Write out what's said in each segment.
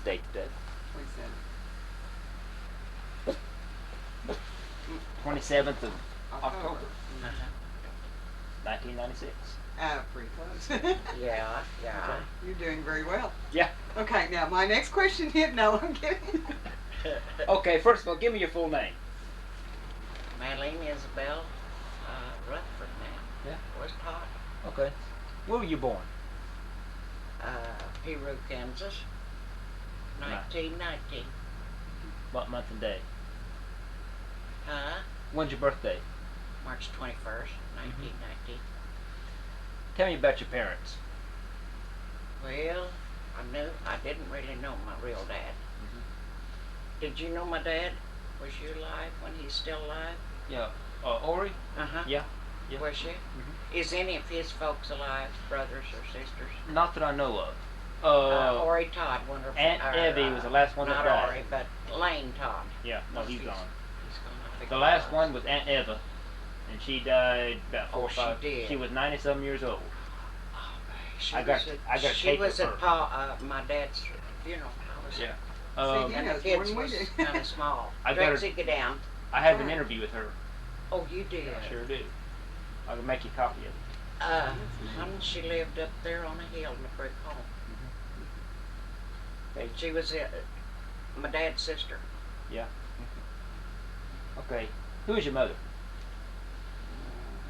date today? 27th. 27th of October, 1996. Pretty close. Yeah. Okay. You're doing very well. Yeah. Okay, now my next question is, no, I'm kidding. Okay, first of all, give me your full name. Madeline Isabel Rutherford, man. Yeah. Was taught. Okay. Where were you born? Peru, Kansas. 1990. What month and day? Huh? When's your birthday? March 21st, 1990. Tell me about your parents. Well, I didn't really know my real dad. Did you know my dad? Was you alive when he's still alive? Yeah. Ori? Uh-huh. Yeah. Yeah. Was you? Is any of his folks alive, brothers or sisters? Not that I know of. Ori Todd, one of Aunt Evie was the last one that died. Not Ori, but Lane Todd. Yeah, no, he's gone. He's gone. The last one was Aunt Eva, and she died about 4 or 5. She did. She was 90-some years old. She I got a tape was of at my dad's funeral. Yeah. See, And the knows more kids than we was do. kind of small. I got her- Drexy, get down. I have an interview with her. Oh, you did? I sure do. I can make you a copy of it. She lived up there on a hill in the brick home. She was my dad's sister. Yeah. Okay. Who is your mother?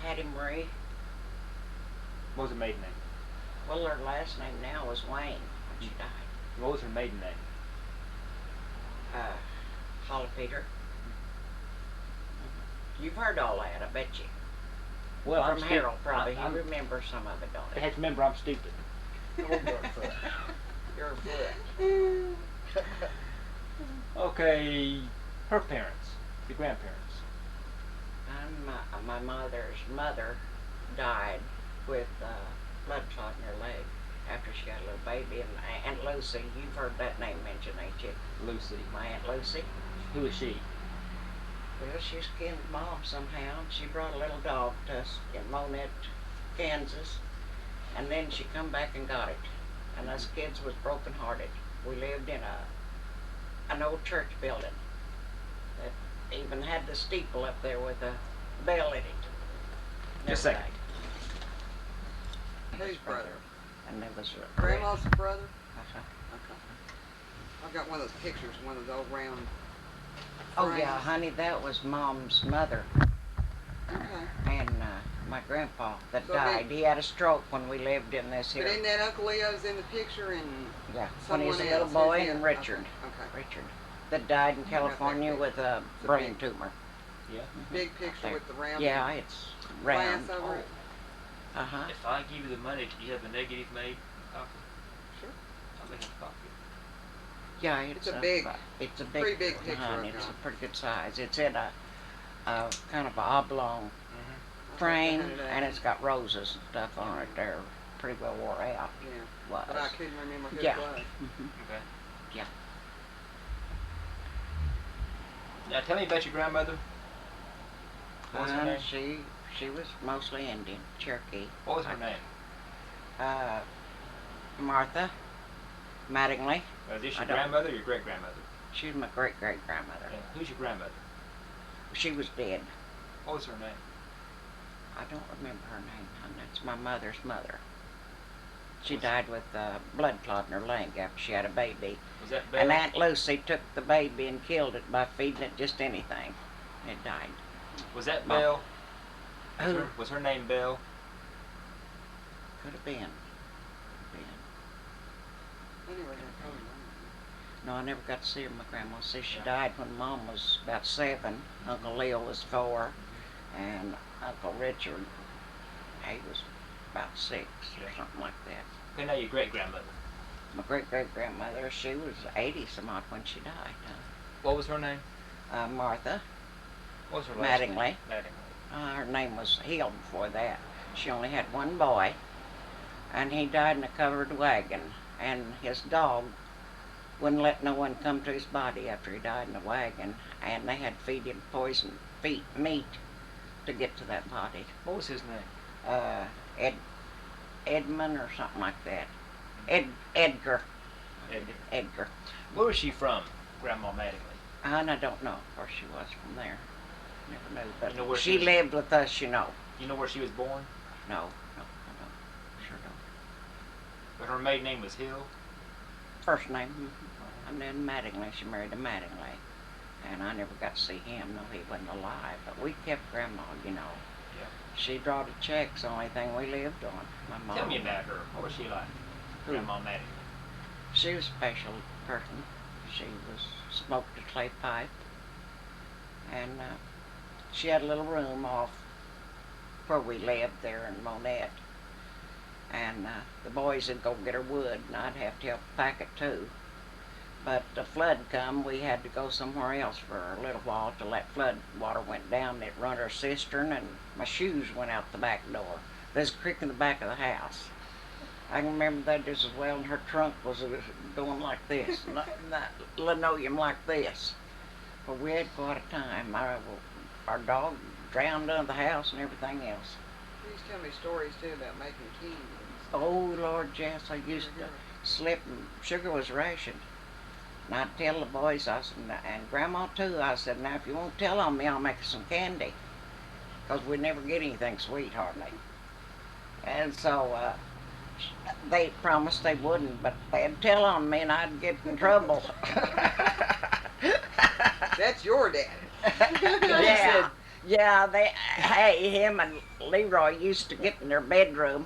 Hattie Marie. What was her maiden name? Well, her last name now was Wayne when she died. What was her maiden name? Holly Peter. You've heard all that, I bet you. Well, From Harold, probably. I'm, You remember some of it, don't I you? have to remember I'm stupid. Your foot. Okay. Her parents. Your grandparents. My mother's mother died with blood clot in her leg after she got a little baby. And Aunt Lucy, you've heard that name mentioned, ain't you? Lucy. My Aunt Lucy. Who is she? Well, she's kin to Mom somehow. She brought a little dog to us in Monette, Kansas, and then she come back and got it. And us kids was broken hearted. We lived in an old church building that even had the steeple up there with a bell in it. Just a second. Whose brother? And there was Grandma's brother? Uh-huh. Okay. I've got one of those pictures, one of those old round Oh frames. yeah, honey, that was Mom's mother. Okay. And my grandpa that So died. He had a stroke when we lived in this But here. isn't that Uncle Leo's in the picture and Yeah, when he was a someone little else? boy, Who's and the- Richard. Okay. Richard, that died in that California picture. with a It's a brain big- tumor. Yeah. Big picture There. with the round Yeah, it's round. glass over it. Uh-huh. If I give you the money, do you have a negative made copy? Sure. I'll make a copy. Yeah, it's a big, it's a big, pretty big picture hun, I've it's a got. pretty good size. It's in a kind of a oblong I frame, think I had it and out. it's got roses and stuff on it. They're pretty well wore out. Yeah. Was. But I couldn't remember who Yeah. it was. Okay. Yeah. Now tell me about your grandmother. What was her name? She was mostly Indian, Cherokee. What was her name? Martha Mattingly. Is this I your don't- grandmother or your great grandmother? She was my great-great-grandmother. Who's your grandmother? She was dead. What was her name? I don't remember her name, hon. That's my mother's mother. She died with blood clot in her leg after she had a baby. Was that Belle? And Aunt Lucy took the baby and killed it by feeding it just anything. It died. Was that Mom. Belle? Who? Was her name Belle? Could have been. Anyway, I told you. No, I never got to see her, my grandma. See, she died when Mom was about 7. Uncle Leo was 4. And Uncle Richard, he was about 6 or something like that. Okay, now your great grandmother. My great-great-grandmother, she was 80-some-odd when she died. What was her name? Martha What was her last name? Mattingly. Mattingly. Her name was Hill before that. She only had one boy, and he died in a covered wagon. And his dog wouldn't let no one come to his body after he died in the wagon, and they had to feed him poisoned meat to get to that body. What was his name? Edmund or something like that. Edgar. Edgar. Edgar. Where was she from, Grandma Mattingly? And I don't know where she was from there. Never knew. But You know where she she was- lived with us, you know. You know where she was born? No, no, I don't. Sure don't. But her maiden name was Hill. First name. And then Mattingly. She married a Mattingly. And I never got to see him. No, he wasn't alive. But we kept Grandma, you know. Yeah. She drawed the checks, the only thing we lived on. My mom. Tell me about her. What was she like? Who? Grandma Mattingly. She was a special person. She was smoked a clay pipe. And she had a little room off where we lived there in Monette. And the boys would go get her wood, and I'd have to help pack it too. But the flood come, we had to go somewhere else for a little while till that flood water went down. It run our cistern, and my shoes went out the back door. There's a creek in the back of the house. I can remember that just as well, and her trunk was going like this, not linoleum like this. But we had quite a time. Our dog drowned under the house and everything else. You used to tell me stories too about making keys. Oh, Lord, yes, I used to slip, and sugar was rationed. And I'd tell the boys, I said, and Grandma too, I said, now if you won't tell on me, I'll make you some candy. Because we'd never get anything sweet, hardly. And so they promised they wouldn't, but they'd tell on me and I'd get in trouble. That's your dad. Yeah, yeah. Hey, him and Leroy used to get in their bedroom.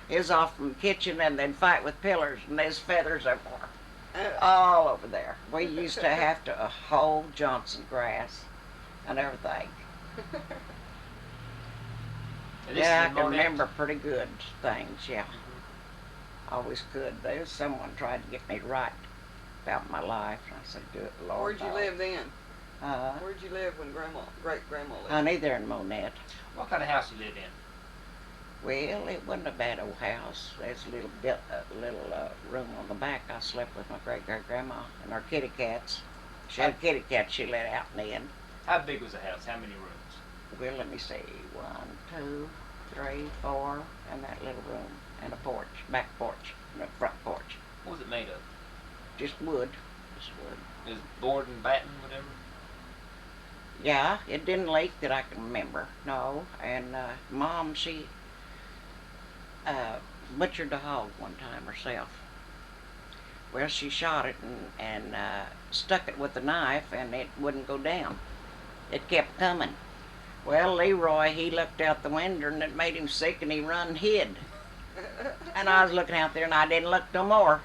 His off from the kitchen, and they'd fight with pillars, and there's feathers everywhere, all over there. We used to have to hoe Johnson grass and everything. And this Yeah, is I in can Monette? remember pretty good things. Yeah, always could. There's someone tried to get me right about my life, and I said, "Do it, Lord." Where'd you no." live then? Where'd Where'd you live when great grandma lived? honey, there in Monette. What kind of house you lived in? Well, it wasn't a bad old house. There's a little room on the back. I slept with my great-great-grandma and our kitty cats. She had a kitty cat she let out in the end. How big was the house? How many rooms? Well, let me see. 1, 2, 3, 4, and that little room. And a porch, back porch, and a front porch. What was it made of? Just wood. Just wood. It was board and batten, whatever? Yeah, it didn't leak that I can remember. No. And Mom, she butchered a hog one time herself. Well, she shot it and stuck it with a knife, and it wouldn't go down. It kept coming. Well, Leroy, he looked out the window, and it made him sick, and he run and hid. And I was looking out there, and I didn't look no more.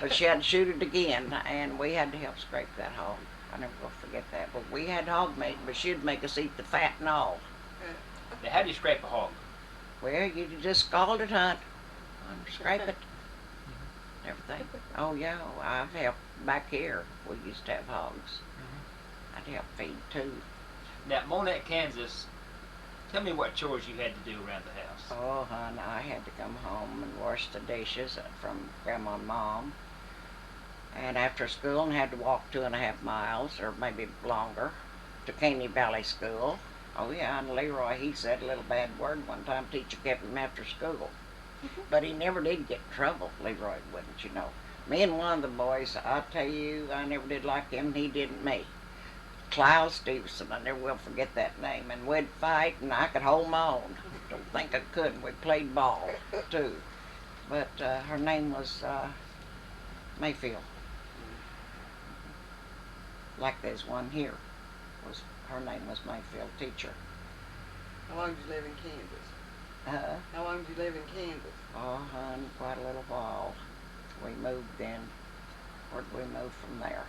But she had to shoot it again, and we had to help scrape that hog. I never will forget that. But we had hog meat, but she'd make us eat the fat and all. Now, how do you scrape a hog? Well, you just scald it, hunt, and scrape it, everything. Oh yeah, I've helped back here. We used to have hogs. I'd help feed too. Now, Monette, Kansas, tell me what chores you had to do around the house. Oh, hon, I had to come home and wash the dishes from Grandma and Mom. And after school, and had to walk 2.5 miles, or maybe longer, to Caney Valley School. Oh yeah, and Leroy, he said a little bad word one time. Teacher kept him after school. But he never did get in trouble. Leroy wouldn't, you know. Me and one of the boys, I tell you, I never did like him, and he didn't me. Clyle Stevenson, I never will forget that name. And we'd fight, and I could hold my own. Don't think I couldn't. We played ball, too. But her name was Mayfield. Like there's one here. Her name was Mayfield, teacher. How long did you live in Kansas? How long did you live in Kansas? Oh, hon, quite a little while. We moved then. Where'd we move from there?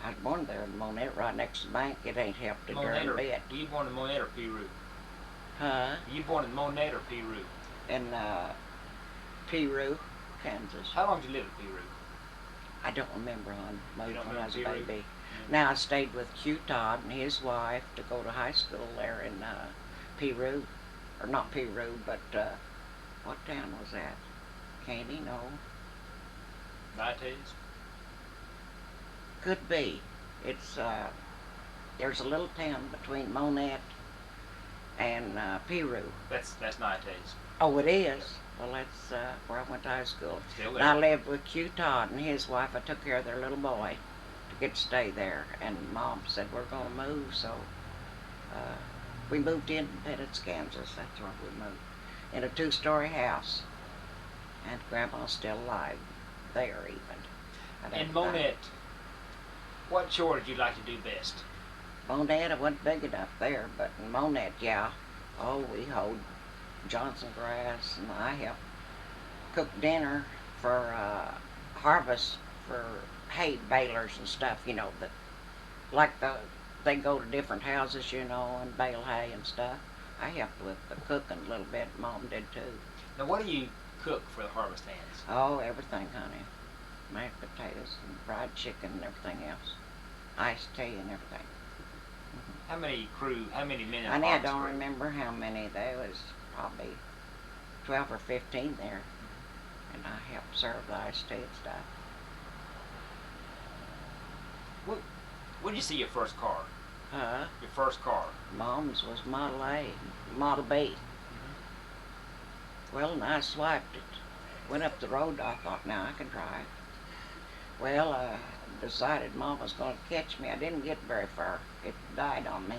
I was born there in Monette, right next to the bank. It ain't helped a darn bit. Were you born in Monette or Peru? Huh? Were you born in Monette or Peru? In Peru, Kansas. How long did you live in Peru? I don't remember, hon. Moved don't when I was a remember Peru? baby. Now I stayed with Hugh Todd and his wife to go to high school there in Peru. Or not Peru, but what town was that? Candy? No. Nites? Could be. It's there's a little town between Monette and Peru. That's Nites. Oh, it is. Well, that's where I went to high school. Still And I there. lived with Q Todd and his wife. I took care of their little boy to get to stay there. And Mom said, we're going to move, so we moved to Independence, Kansas. That's where we moved. In a 2-story house. And Grandma's still alive there even. In Monette, what chore did you like to do best? Monette, I wasn't big enough there, but in Monette, yeah. Oh, we hoed Johnson grass, and I helped cook dinner for harvest for hay balers and stuff, you know, that like they go to different houses, you know, and bale hay and stuff. I helped with the cooking a little bit. Mom did too. Now, what do you cook for the harvest hands? Oh, everything, honey. Mashed potatoes and fried chicken and everything else. Iced tea and everything. How many men in Honey, I harvest don't crew? remember how many. There was probably 12 or 15 there. And I helped serve the iced tea and stuff. When did you see your first car? Your first car? Mom's was Model A, Model B. Well, and I swiped it. Went up the road, I thought, now I can drive. Well, I decided Mom was going to catch me. I didn't get very far. It died on me.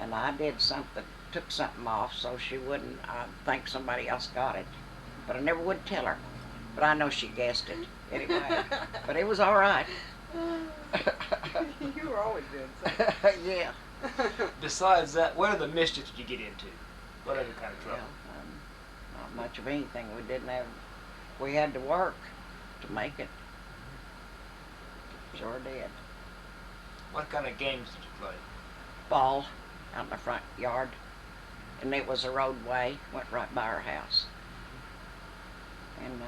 And I did something, took something off so she wouldn't think somebody else got it. But I never would tell her. But I know she guessed it anyway. But it was all right. You were always doing something. Yeah. Besides that, what other mischief did you get into? What other kind of trouble? Well, not much of anything. We had to work to make it. Sure did. What kind of games did you play? Ball out in the front yard. And it was a roadway, went right by our house. And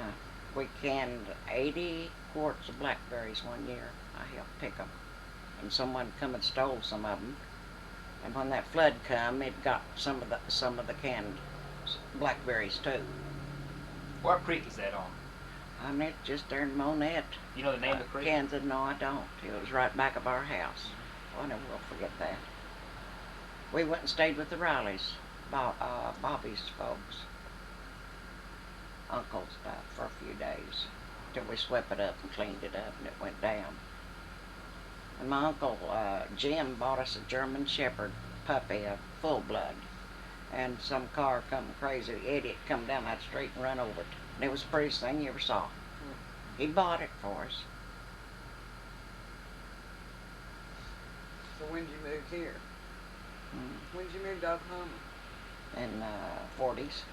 we canned 80 quarts of blackberries one year. I helped pick them. And someone come and stole some of them. And when that flood come, it got some of the canned blackberries too. What creek is that on? I'm it just there in Monette. You know the name of the creek? Kansas, no I don't. It was right back of our house. Oh, I never will forget that. We went and stayed with the Rileys, Bobby's folks, uncle's stuff, for a few days, till we swept it up and cleaned it up and it went down. And my uncle Jim bought us a German Shepherd puppy, a full blood, and some car come crazy idiot come down that street and run over it. And it was the prettiest thing you ever saw. He bought it for us. So when did you move here? When did you move to Oklahoma? In 40s.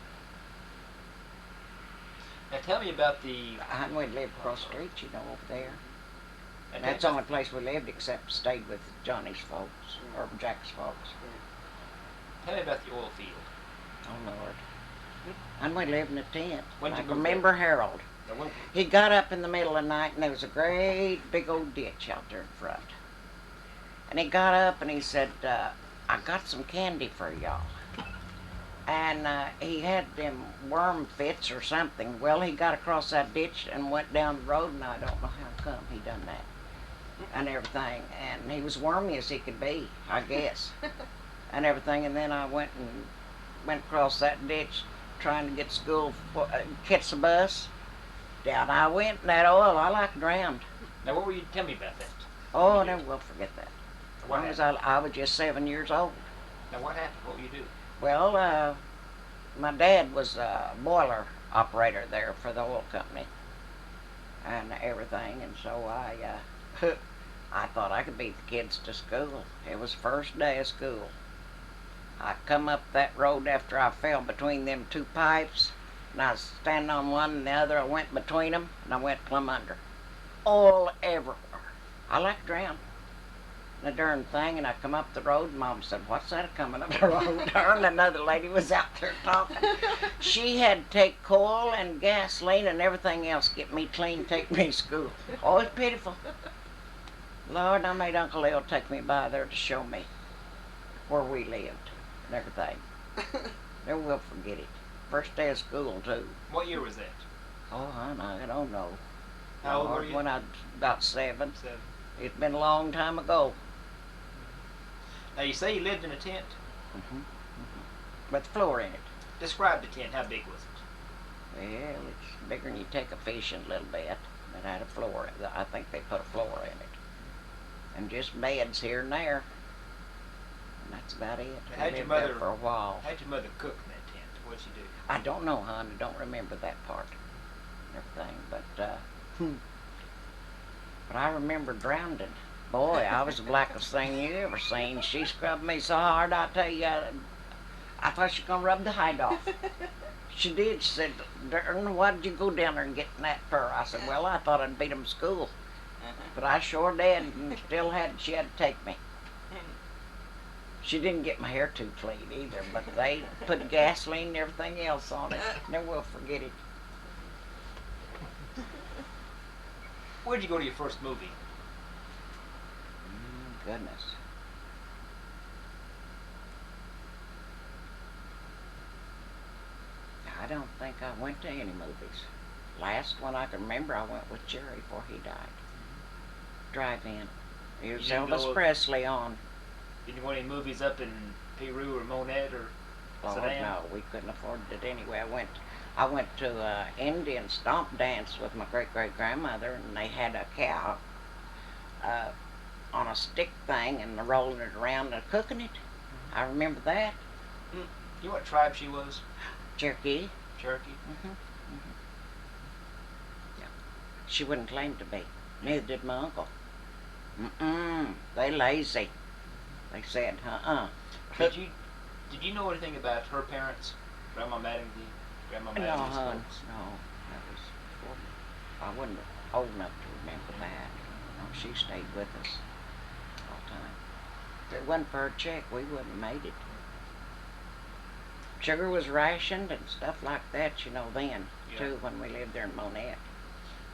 Now tell me about the... And we lived across the street, you know, over there. Now, And that's the only place we lived except stayed with Johnny's folks, or Jack's folks. Tell me about the oil field. Oh, Lord. And we lived in a tent. When'd you I move remember Harold. Now, when, He got up in the middle of the night and there was a great big old ditch out there in front. And he got up and he said, I got some candy for y'all. And he had them worm fits or something. Well, he got across that ditch and went down the road, and I don't know how come he done that and everything. And he was wormy as he could be, I guess, and everything. And then I went across that ditch trying to get to school, catch the bus. Down I went in that oil. I like drowned. now what were you... Tell me about that. Oh, I never will forget that. As What long as happened? I was just 7 years old. Now what happened? What were you do? Well, my dad was a boiler operator there for the oil company and everything, and so I thought I could beat the kids to school. It was first day of school. I come up that road after I fell between them two pipes, and I was standing on one and the other. I went between them, and I went plumb under. All everywhere. I like to drown. The darn thing, and I come up the road, and Mom said, what's that coming up the road? And another lady was out there talking. She had to take coal and gasoline and everything else, get me clean, take me to school. Oh, it's pitiful. Lord, I made Uncle L take me by there to show me where we lived and everything. Never will forget it. First day of school, too. What year was that? Oh, I don't know. How old were you? When I was about 7. 7. It's been a long time ago. Now you say you lived in a tent. With the floor in it. Describe the tent. How big was it? Well, it's bigger than you take a fishing a little bit. It had a floor. I think they put a floor in it. And just beds here and there. And that's about it. Now, We lived there for a while. How'd your mother cook in that tent? What'd she do? I don't know, hon. I don't remember that part. Everything, but I remember drowning. Boy, I was the blackest thing you ever seen. She scrubbed me so hard, I tell you, I thought she was gonna rub the hide off. She did. She said, "Darn, why did you go down there and get in that fur?" I said, "Well, I thought I'd beat them to school, but I sure did, and she had to take me." She didn't get my hair too clean either, but they put gasoline and everything else on it. Never will forget it. Where'd you go to your first movie? Goodness. I don't think I went to any movies. Last one I can remember, I went with Jerry before he died. Drive-in. It was Elvis Presley on. Did you go to any movies up in Peru or Monette or Sedan? No, we couldn't afford it anyway. I went to Indian stomp dance with my great-great-grandmother, and they had a cow on a stick thing, and they're rolling it around and cooking it. I remember that. You know what tribe she was? Cherokee. Cherokee? Yeah. She wouldn't claim to be. Neither did my uncle. They lazy. They said, Did you know anything about her parents? Grandma Madeline, Grandma Madeline? No, hon. No, that was before me. I wasn't old enough to remember that. No, she stayed with us all the time. If it wasn't for her check, we wouldn't have made it. Sugar was rationed and stuff like that, you know, then, too, when we lived there in Monette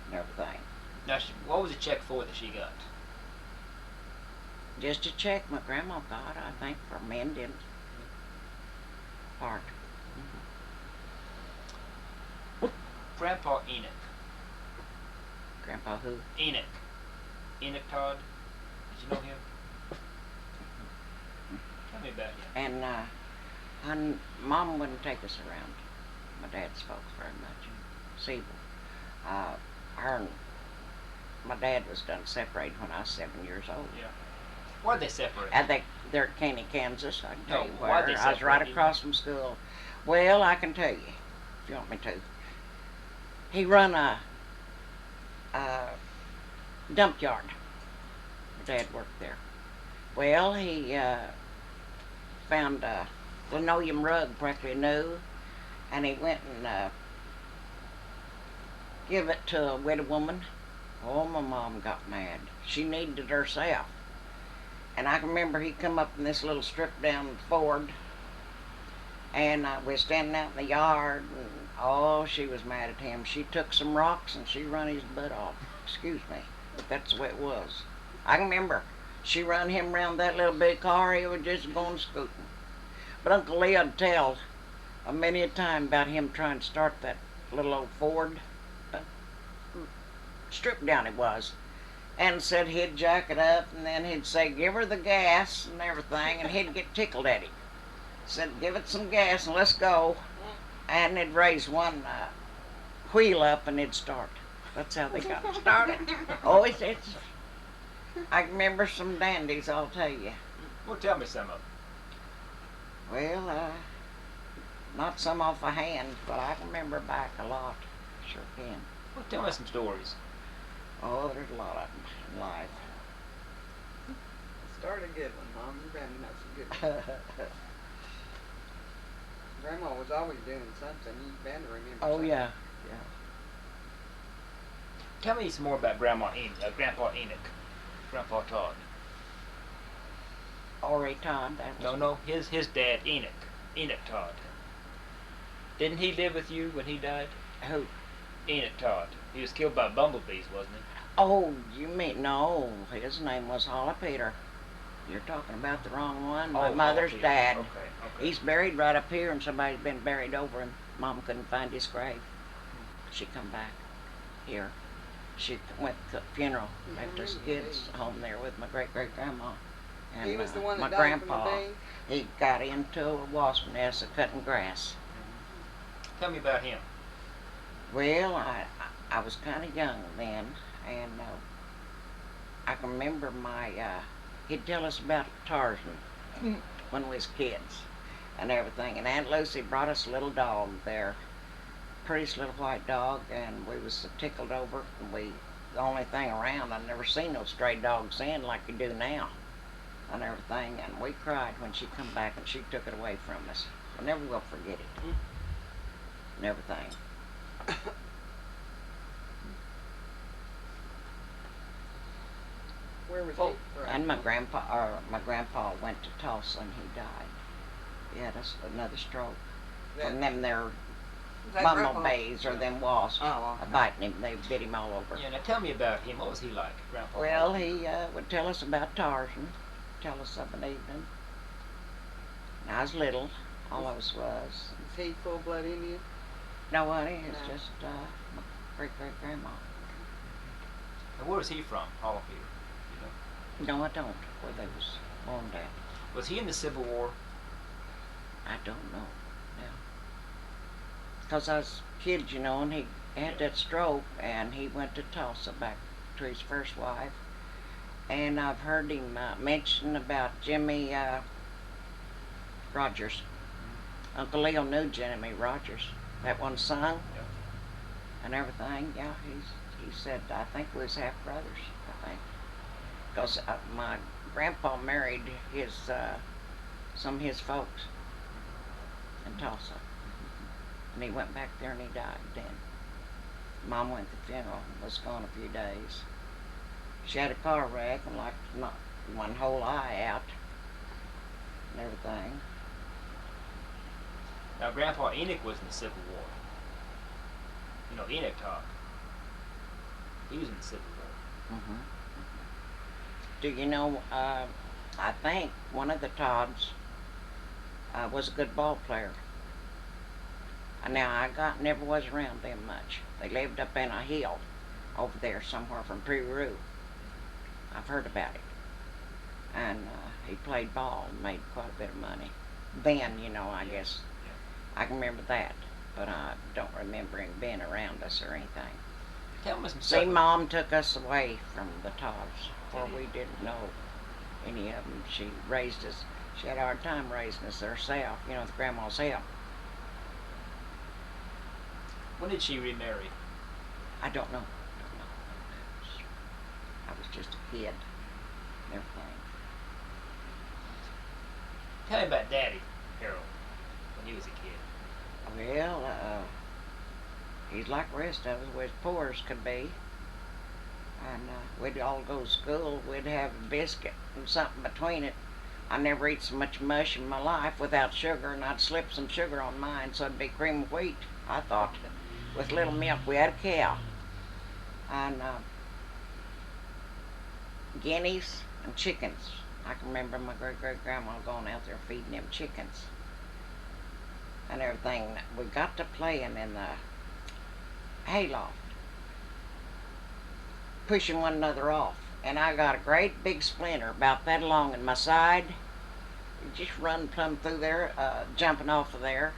and everything. Now, what was the check for that she got? Just a check my grandma got, I think, for mending part. Grandpa Enoch. Grandpa who? Enoch. Enoch Todd. Did you know him? Tell me about him. And Mom wouldn't take us around my dad's folks very much. See, her and my dad was done separated when I was 7 years old. Yeah. Why'd they separate? They're at Caney, Kansas. I can tell you why'd they where. I was right separate? across from school. Well, I can tell you, if you want me to. He run a dump yard. My dad worked there. Well, he found a linoleum rug practically new, and he went and give it to a widow woman. Oh, my mom got mad. She needed it herself. And I can remember he come up in this little strip down Ford, and we was standing out in the yard, and oh, she was mad at him. She took some rocks and she run his butt off. Excuse me, but that's the way it was. I can remember she run him around that little big car. He was just going scooting. But Uncle Leo'd tell many a time about him trying to start that little old Ford. Strip down it was. And said he'd jack it up, and then he'd say, "Give her the gas," and everything, and he'd get tickled at him. Said, "Give it some gas and let's go." And it'd raise one wheel up and it'd start. That's how they got started. Oh, it's I remember some dandies, I'll tell you. Well, tell me some of them. Well, not some off a hand, but I can remember back a lot. Sure can. Well, tell me some stories. Oh, there's a lot of them in life. Start a good one, Mom. Your Granny knows a good one. Grandma was always doing something. You better remember. Oh, something. yeah. Tell me some more about Grandpa Enoch. Grandpa Todd. Ori Todd. That was No, his dad, Enoch Todd. Didn't he live with you when he died? Who? Enoch Todd. He was killed by bumblebees, wasn't he? Oh, you mean, no, his name was Holly Peter. You're talking about the wrong one. My mother's okay. dad. Okay. He's buried right up here, and somebody's been buried over him. Mom couldn't find his grave. She come back here. She went to the funeral at this kid's home there with my great-great-grandma. And He was the one my that died from grandpa, the bee? he got into a wasp nest of cutting grass. Tell me about him. Well, I was kind of young then, and I can remember he'd tell us about Tarzan when we was kids and everything. And Aunt Lucy brought us a little dog there, prettiest little white dog, and we was so tickled over it. And the only thing around, I'd never seen no stray dogs then like you do now and everything. And we cried when she come back and she took it away from us. I never will forget it. And everything. Where was Oh, he from? And my grandpa went to Tulsa and he died. Yeah, that's another stroke. From them there Is that bumblebees or Yeah. them wasps Oh, okay. biting him. They bit him all over. Yeah, now tell me about him. What was he like, Grandpa? Well, he would tell us about Tarzan, tell us of an evening. And I was little, all of us was. Is he full-blood Indian? No, honey, it's No. just my great-great-grandma. And where was he from, Hollowfield? You know? No, I don't, where they was born at. Was he in the Civil War? I don't know now. Because I was a kid, you know, and he had that stroke, and he went to Tulsa back to his first wife. And I've heard him mention about Jimmy Rogers. Uncle Leo knew Jimmy Rogers. That one son Yeah. and everything. Yeah, he said, I think we was half brothers, I think. Because my grandpa married some of his folks in Tulsa. And he went back there and he died then. Mom went to the funeral and was gone a few days. She had a car wreck and like knocked one whole eye out and everything. Now, Grandpa Enoch was in the Civil War. You know, Enoch Todd. He was in the Civil War. Mm-hmm. Do you know, I think one of the Todds was a good ball player. Now, never was around them much. They lived up in a hill over there somewhere from Peru. I've heard about it. And he played ball and made quite a bit of money. Then, you know, I guess I can remember that. But I don't remember him being around us or anything. Tell me some See, stuff. Mom took us away from the Todds, for we didn't know any of them. She raised us. She had a hard time raising us herself, you know, with Grandma's help. When did she remarry? I don't know. I was just a kid and everything. Tell me about Daddy, Harold, when he was a kid. Well, he's like the rest of us, was poor as could be. And we'd all go to school. We'd have a biscuit and something between it. I never eat so much mush in my life without sugar, and I'd slip some sugar on mine, so it'd be cream of wheat, I thought. With little milk. We had a cow. And guineas and chickens. I can remember my great-great-grandma going out there feeding them chickens and everything. We got to playing in the hayloft, pushing one another off. And I got a great big splinter about that long in my side. Just run plumb through there, jumping off of there.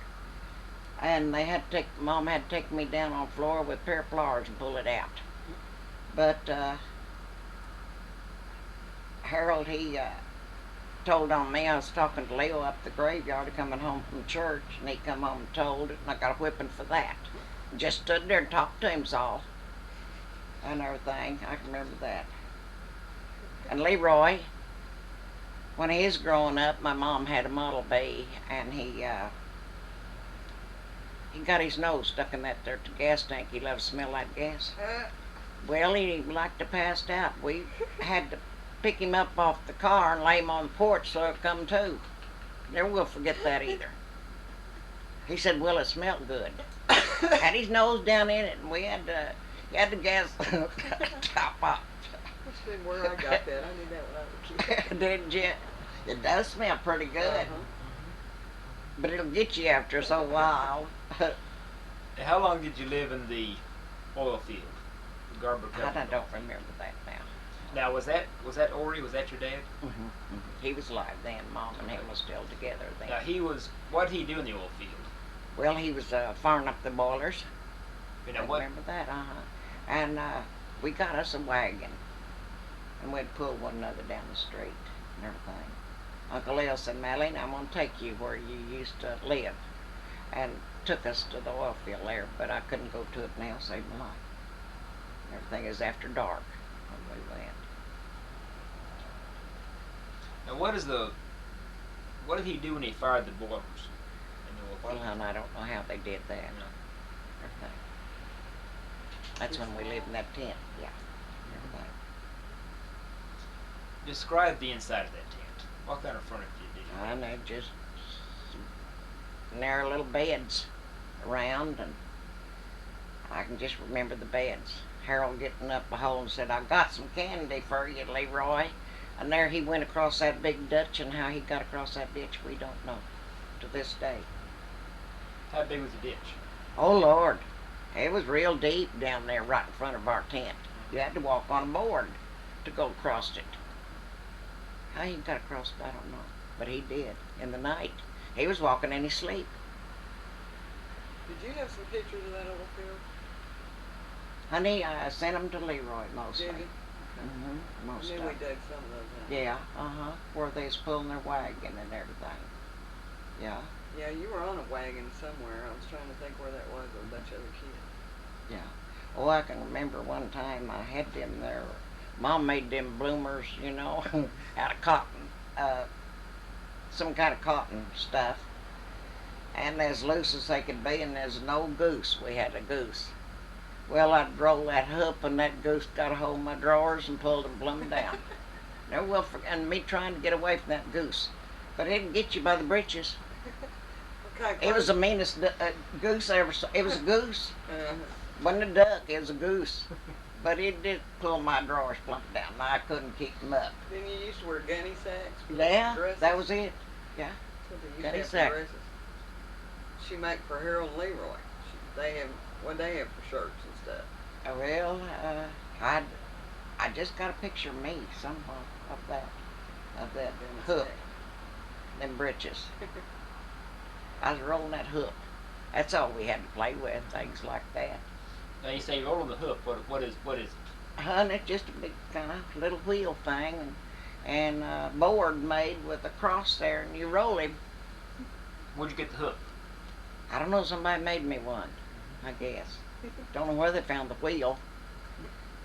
And Mom had to take me down on the floor with a pair of pliers and pull it out. But Harold, he told on me. I was talking to Leo up the graveyard coming home from church, and he come home and told it, and I got a whipping for that. Just stood there and talked to him all and everything. I can remember that. And Leroy, when he was growing up, my mom had a Model B, and he got his nose stuck in that there gas tank. He loved to smell that gas. Well, he liked to pass out. We had to pick him up off the car and lay him on the porch so he'd come to. Never will forget that either. He said, well, it smelled good. Had his nose down in it, and we had the gas top off. That's been where I got that. I knew that when I was a kid. Didn't you? It does smell pretty good. Uh-huh. But it'll get you after so while. And how long did you live in the oil field? The Garber I Company? don't remember that now. Now, was that Ori? Was that your dad? He was alive then. Mom and him was still together then. Now, what did he do in the oil field? Well, he was firing up the boilers. You know I what? remember that, And we got us a wagon, and we'd pull one another down the street and everything. Uncle El said, Madeline, I'm going to take you where you used to live, and took us to the oil field there, but I couldn't go to it now, saved my life. Everything is after dark when we went. Now what did he do when he fired the boilers? In the oil Well, field? hon, I don't know how they did that. Yeah. Everything. That's when we lived in that tent. Yeah. Everything. Describe the inside of that tent. What kind of furniture did you I have? know, just narrow little beds around, and I can just remember the beds. Harold getting up a hole and said, I've got some candy for you, Leroy. And there he went across that big ditch, and how he got across that ditch, we don't know to this day. How big was the ditch? Oh, Lord. It was real deep down there right in front of our tent. You had to walk on a board to go across it. How he got across it, I don't know. But he did in the night. He was walking in his sleep. Did you have some pictures of that oil field? Honey, I sent them to Leroy mostly. Did you? Mm-hmm, most I of knew we them. dug some of those out. Yeah, where they was pulling their wagon and everything. Yeah, Yeah, you were on a wagon somewhere. I was trying to think where that was with a bunch of other kids. yeah. Oh, I can remember one time I had them there. Mom made them bloomers, you know, out of cotton, some kind of cotton stuff. And as loose as they could be, and there's an old goose. We had a goose. Well, I'd roll that hoop, and that goose got a hold of my drawers and pulled them plumb down. No, well, and me trying to get away from that goose. But it didn't get you by the britches. What kind of It was the clothes? meanest goose I ever saw. It was a goose. Uh, Wasn't a duck, it was a goose. But it did pull my drawers plumb down. I couldn't keep them up. Didn't you used to wear gunny sacks? for Yeah, dresses? that was it. That's what they used to gunny have for sack. dresses. She make for Harold and Leroy. They have what they have for shirts and stuff. Well, I just got a picture of me somewhere of that Gunny hook, sack. them britches. I was rolling that hook. That's all we had to play with, things like that. Now you say roll on the hook. What is it? Hun, it's just a big kind of little wheel thing, and a board made with a cross there, and you roll him. Where'd you get the hook? I don't know, somebody made me one, I guess. Don't know where they found the wheel,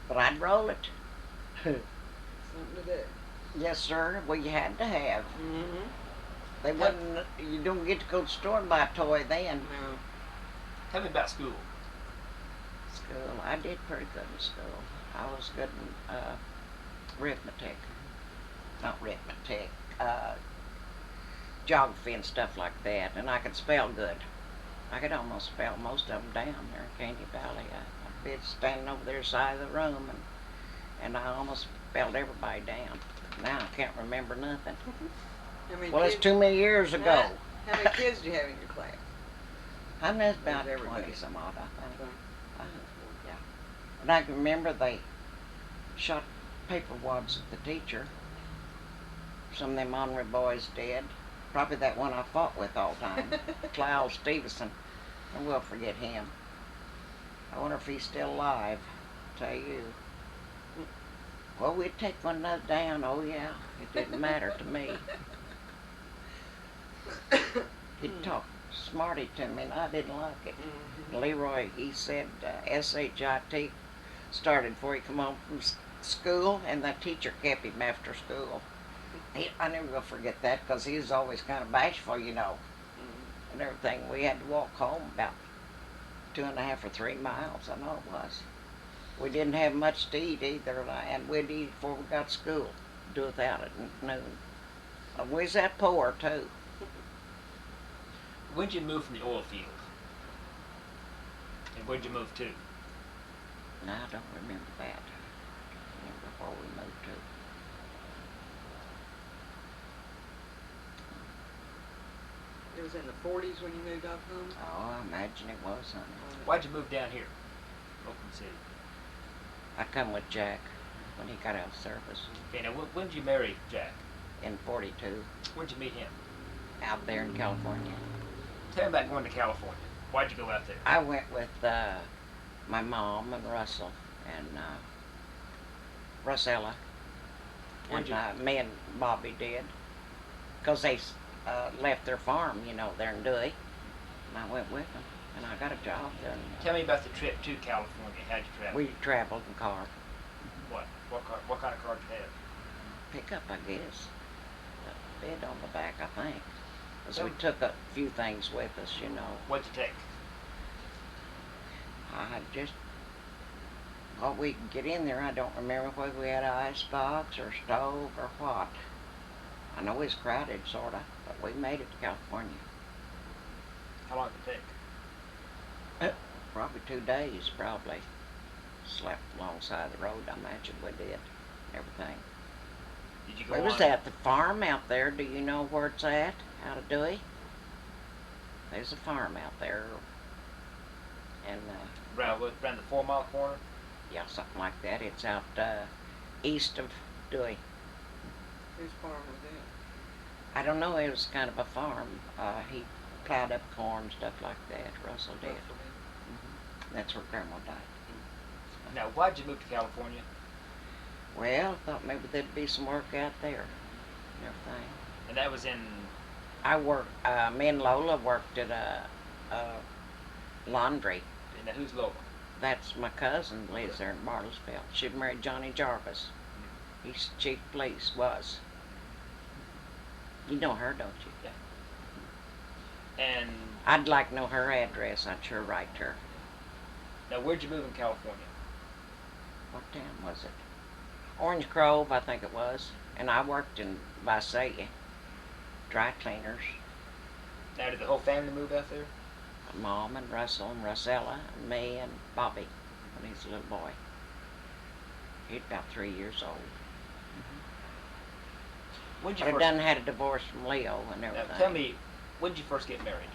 but I'd roll it. Something to do. Yes, sir, well, you had to have. Mm-hmm. They wouldn't, you don't get to go to the store and buy a toy then. No. Tell me about school. School, I did pretty good in school. I was good in arithmetic. Not arithmetic, geography and stuff like that. And I could spell good. I could almost spell most of them down there in Candy Valley. I'd be standing over there side of the room, and I almost spelled everybody down. Now I can't remember nothing. How many Well, it's kids, too many years ago. How many kids do you have in your class? I know it's about There's everybody. 20 some odd, I think. Okay. Yeah. And I can remember they shot paper wads at the teacher. Some of them honorary boys did. Probably that one I fought with all the time, Cloud Stevenson. And we'll forget him. I wonder if he's still alive. Tell you. Well, we'd take one another down. Oh yeah, it didn't matter to me. He'd talk smarty to me, and I didn't like it. Mm-hmm. Leroy, he said SHIT started before he come home from school, and the teacher kept him after school. I never will forget that, because he was always kind of bashful, you know, and everything. We had to walk home about 2.5 or 3 miles, I know it was. We didn't have much to eat either, and we'd eat before we got to school. Do without it at noon. We was that poor, too. When'd you move from the oil field? And where'd you move to? No, I don't remember that. I don't remember where we moved to. It was in the 40s when you moved off home? Oh, I imagine it was, honey. Why'd you move down here, Oakland City? I come with Jack when he got out of service Okay, now when did you marry Jack? in 42 Where'd you meet him? out there in California. Tell me about going to California. Why'd you go out there? I went with my mom and Russell and Russella. When'd And you- me and Bobby did. Because they left their farm, you know, there in Dewey. And I went with them. And I got a job there. Tell me about the trip to California. How'd you travel? We traveled in car. What kind of car did you have? Pickup, I guess. A bed on the back, I think. Because we Tell me- took a few things with us, you know. What'd you take? I just thought we could get in there. I don't remember whether we had an ice box or stove or what. I know it's crowded, sorta, but we made it to California. How long did it take? Probably 2 days, probably. Slept alongside the road, I imagine we did. Everything. Did you go We was on? at the farm out there. Do you know where it's at? Out of Dewey? There's a farm out there. And, around the 4 Mile corner? yeah, something like that. It's out east of Dewey. Whose farm was it? I don't know, it was kind of a farm. He plowed up corn, stuff like that. Russell did. That's where Grandma died. Now, why'd you move to California? Well, thought maybe there'd be some work out there and everything. And that was in. I worked, me and Lola worked at a laundry. Now, who's Lola? That's my cousin, lives there in Bartlesville. She married Johnny Jarvis. He's chief of police, was. You know her, don't you? Yeah. And I'd like to know her address. I'd sure write her. now, where'd you move in California? What town was it? Orange Grove, I think it was. And I worked in Visalia, dry cleaners. Now, did the whole family move out there? Mom and Russell and Russella and me and Bobby when he was a little boy. He's about 3 years old. When'd you But I first? done had a divorce from Leo and Now, everything. tell me, when did you first get married?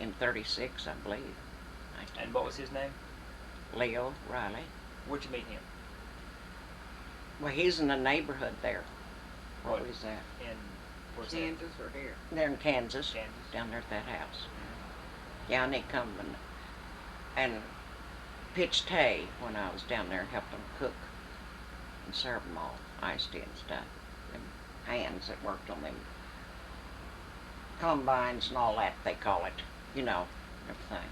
In 36, I believe. And what was his name? Leo Riley. Where'd you meet him? Well, he's in the neighborhood there. Where What? was that? In where's Kansas or here? They're in Kansas. Kansas. Down there at that house. Yeah, and they come and pitched hay when I was down there and helped them cook and serve them all, iced tea and stuff. Them hands that worked on them combines and all that, they call it. You know, everything.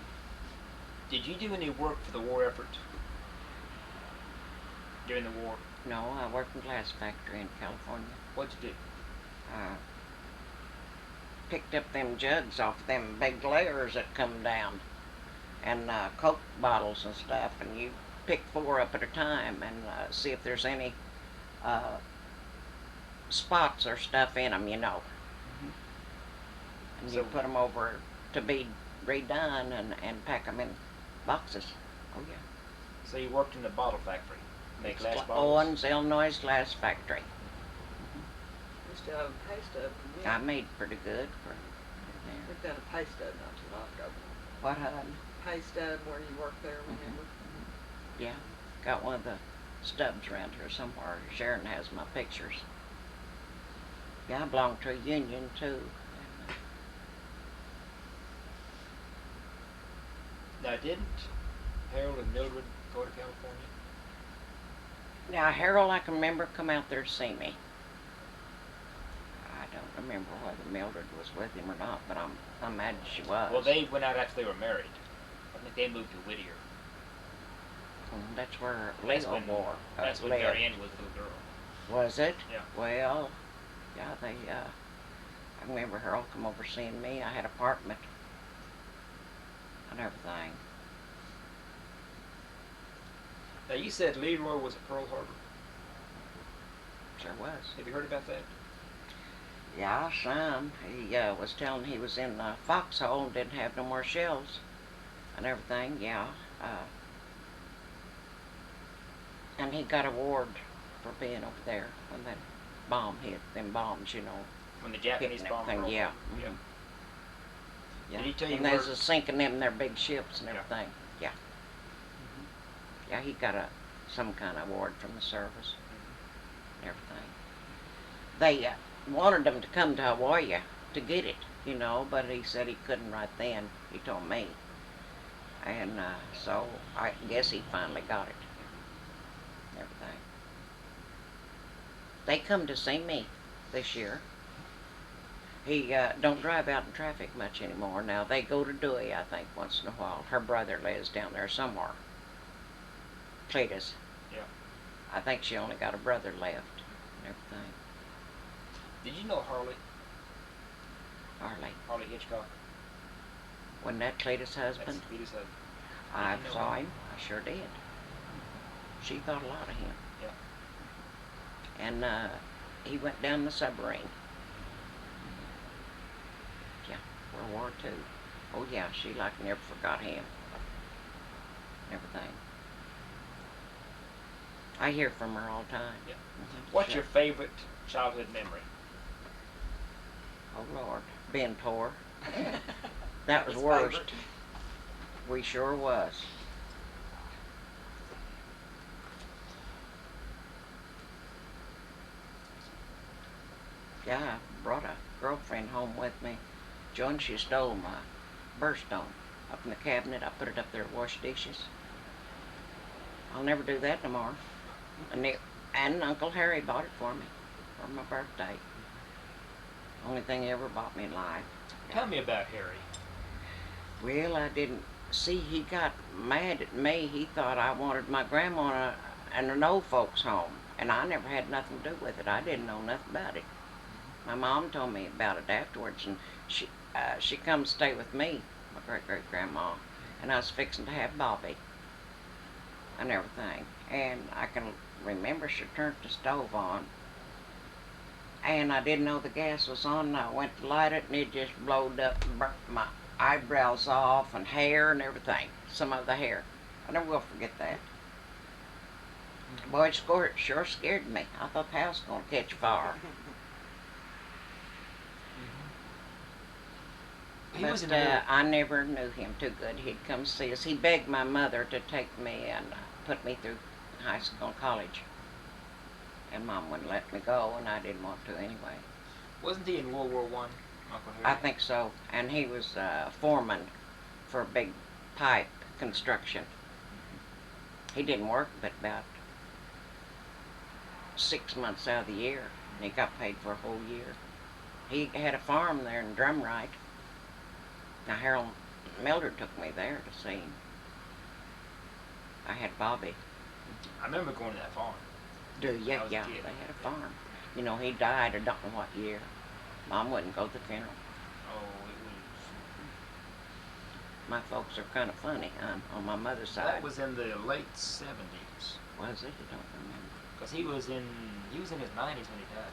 Did you do any work for the war effort during the war? No, I worked in a glass factory in California. What'd you do? Picked up them jugs off them big layers that come down, and Coke bottles and stuff, and you pick 4 up at a time and see if there's any spots or stuff in them, you know. And you So- put them over to be redone and pack them in boxes. Oh yeah. So you worked in the bottle factory, make glass bottles. Owens, Illinois glass factory. We still have a pay stub from I them. made pretty good for there. We've done a pay stub not too long ago. What happened? Pay stub where you work there, remember? Yeah, got one of the stubs around here somewhere. Sharon has my pictures. Yeah, I belong to a union too. Now, didn't Harold and Mildred go to California? Now, Harold, I can remember, come out there to see me. I don't remember whether Mildred was with him or not, but I imagine she was. Well, they went out after they were married. I think they moved to Whittier. That's where That's Leo when, wore. that's when lived. Marianne was a little girl. Was it? Yeah. Well, yeah, they, I remember Harold come over seeing me. I had an apartment and everything. Now, you said Leroy was at Pearl Harbor. Sure was. Have you heard about that? Yeah, some. He was telling he was in the foxhole and didn't have no more shells and everything, yeah. And he got a award for being over there when that bomb hit, them bombs, you know. When the Japanese hitting bombed Pearl everything, yeah. Harbor? Yeah. mhm. Yeah. Did he tell you and there's where- a sinking them their big ships and Yeah. everything. Yeah. Yeah, he got some kind of award from the service and everything. They wanted him to come to Hawaii to get it, you know, but he said he couldn't right then. He told me. And so I guess he finally got it. Everything. They come to see me this year. He don't drive out in traffic much anymore. Now they go to Dewey, I think, once in a while. Her brother lives down there somewhere. Cletus. Yeah. I think she only got a brother left and everything. Did you know Harley? Harley. Harley Hitchcock. Wasn't that Cletus' husband? That's Peter's husband. I Did you know saw him? him. I sure did. She thought a lot of him. Yeah. And he went down the submarine. Yeah, World War II. Oh yeah, she like never forgot him. Everything. I hear from her all the time. Yeah. Mhm. What's Sure. your favorite childhood memory? Oh Lord, being poor. That was His worst. favorite. We sure was. Yeah, I brought a girlfriend home with me. Joan, she stole my birthstone up in the cabinet. I put it up there to wash dishes. I'll never do that no more. And Uncle Harry bought it for me for my birthday. Only thing he ever bought me in life. Tell me about Harry. Well, I didn't see. He got mad at me. He thought I wanted my grandma in an old folks' home, and I never had nothing to do with it. I didn't know nothing about it. My mom told me about it afterwards, and she come stay with me, my great grandma, and I was fixing to have Bobby and everything. And I can remember she turned the stove on, and I didn't know the gas was on, and I went to light it, and it just blowed up and burnt my eyebrows off and hair and everything. Some of the hair. I never will forget that. Boy, it sure scared me. I thought the house was going to catch fire. He was in But the I never knew him too good. He'd come see us. He begged my mother to take me and put me through high school and college. And Mom wouldn't let me go, and I didn't want to anyway. Wasn't he in World War I, Uncle Harry? I think so. And he was foreman for a big pipe construction. He didn't work but about 6 months out of the year, and he got paid for a whole year. He had a farm there in Drumright. Now Harold Mildred took me there to see him. I had Bobby. I remember going to that farm. Do I yeah, was a yeah, kid. they had a farm. You know, he died, I don't know what year. Mom wouldn't go to the funeral. Oh, it was. My folks are kind of funny, on my mother's side. That was in the late 70s. Was it? I don't remember. Because he was in his 90s when he died.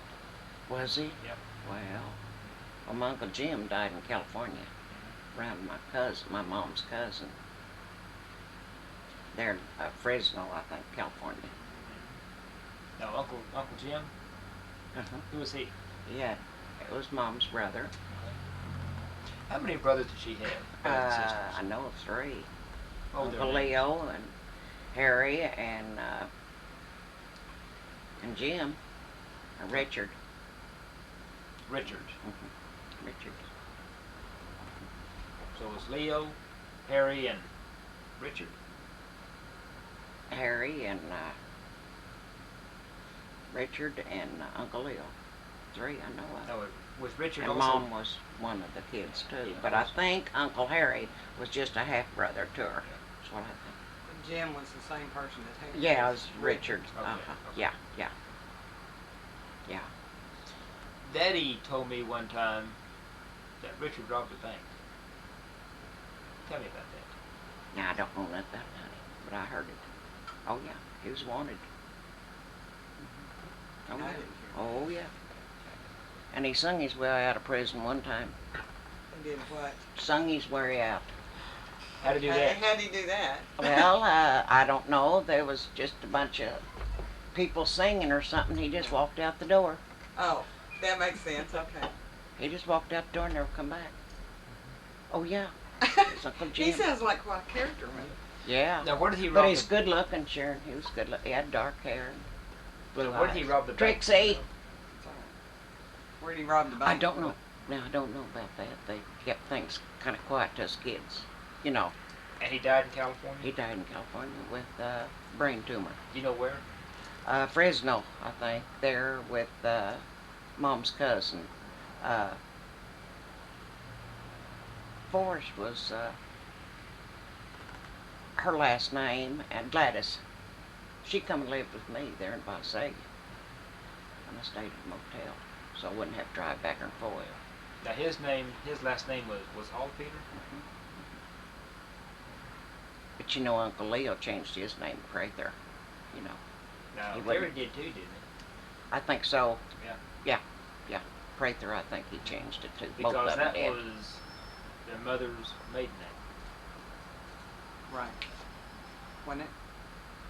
Was he? Yep. Well, my Uncle Jim died in California. Around my mom's cousin. They're in Fresno, I think, California. No, Uncle Jim. Uh-huh. Who was he? Yeah, it was Mom's brother. How many brothers did she have? Brothers and sisters? I know 3. Oh, their Uncle names. Leo and Harry and Jim. Richard. Richard. Richard. So it was Leo, Harry, and Richard. Harry and Richard and Uncle Leo. 3, I know of. No, it was Richard And also. Mom was one of the kids too. But I think Uncle Harry was just a half-brother to her. That's what I think. Jim was the same person that had. Yeah, it was Richard. Okay, Uh-huh. okay. Yeah, yeah. Yeah. Daddy told me one time that Richard robbed a bank. Tell me about that. Now, I don't know nothing about it, but I heard it. Oh, yeah. He was wanted. Oh, I yeah. didn't hear Oh, yeah. And he sung his way out of prison one time. He did what? Sung his way out. How to do that? How'd he do that? Well, I don't know. There was just a bunch of people singing or something. He just walked out the door. Oh, that makes sense. Okay. He just walked out the door and never come back. Oh, yeah. It's Uncle Jim. He sounds like quite a character, man. Yeah. Now, where did he rob But he's the good looking, Sharon. He was good looking. He had dark hair and blue Where did he eyes. rob the bank? Trixie! Where'd he rob the bank? I don't know. Now, I don't know about that. They kept things kind of quiet to us kids. You know, And he died in California? He died in California with brain tumor. You know where? Fresno, I think. There with Mom's cousin. Forrest was her last name, and Gladys. She come and lived with me there in Visalia. And I stayed at the motel, so I wouldn't have to drive back and forth. Now his last name was Hallpeter? But you know, Uncle Leo changed his name to Prather, you know. No, He Terry wouldn't- did too, didn't he? I think so. Yeah. Yeah. Prather, I think he changed it to. Both Because of them that did. was their mother's maiden name. Right. Wasn't it?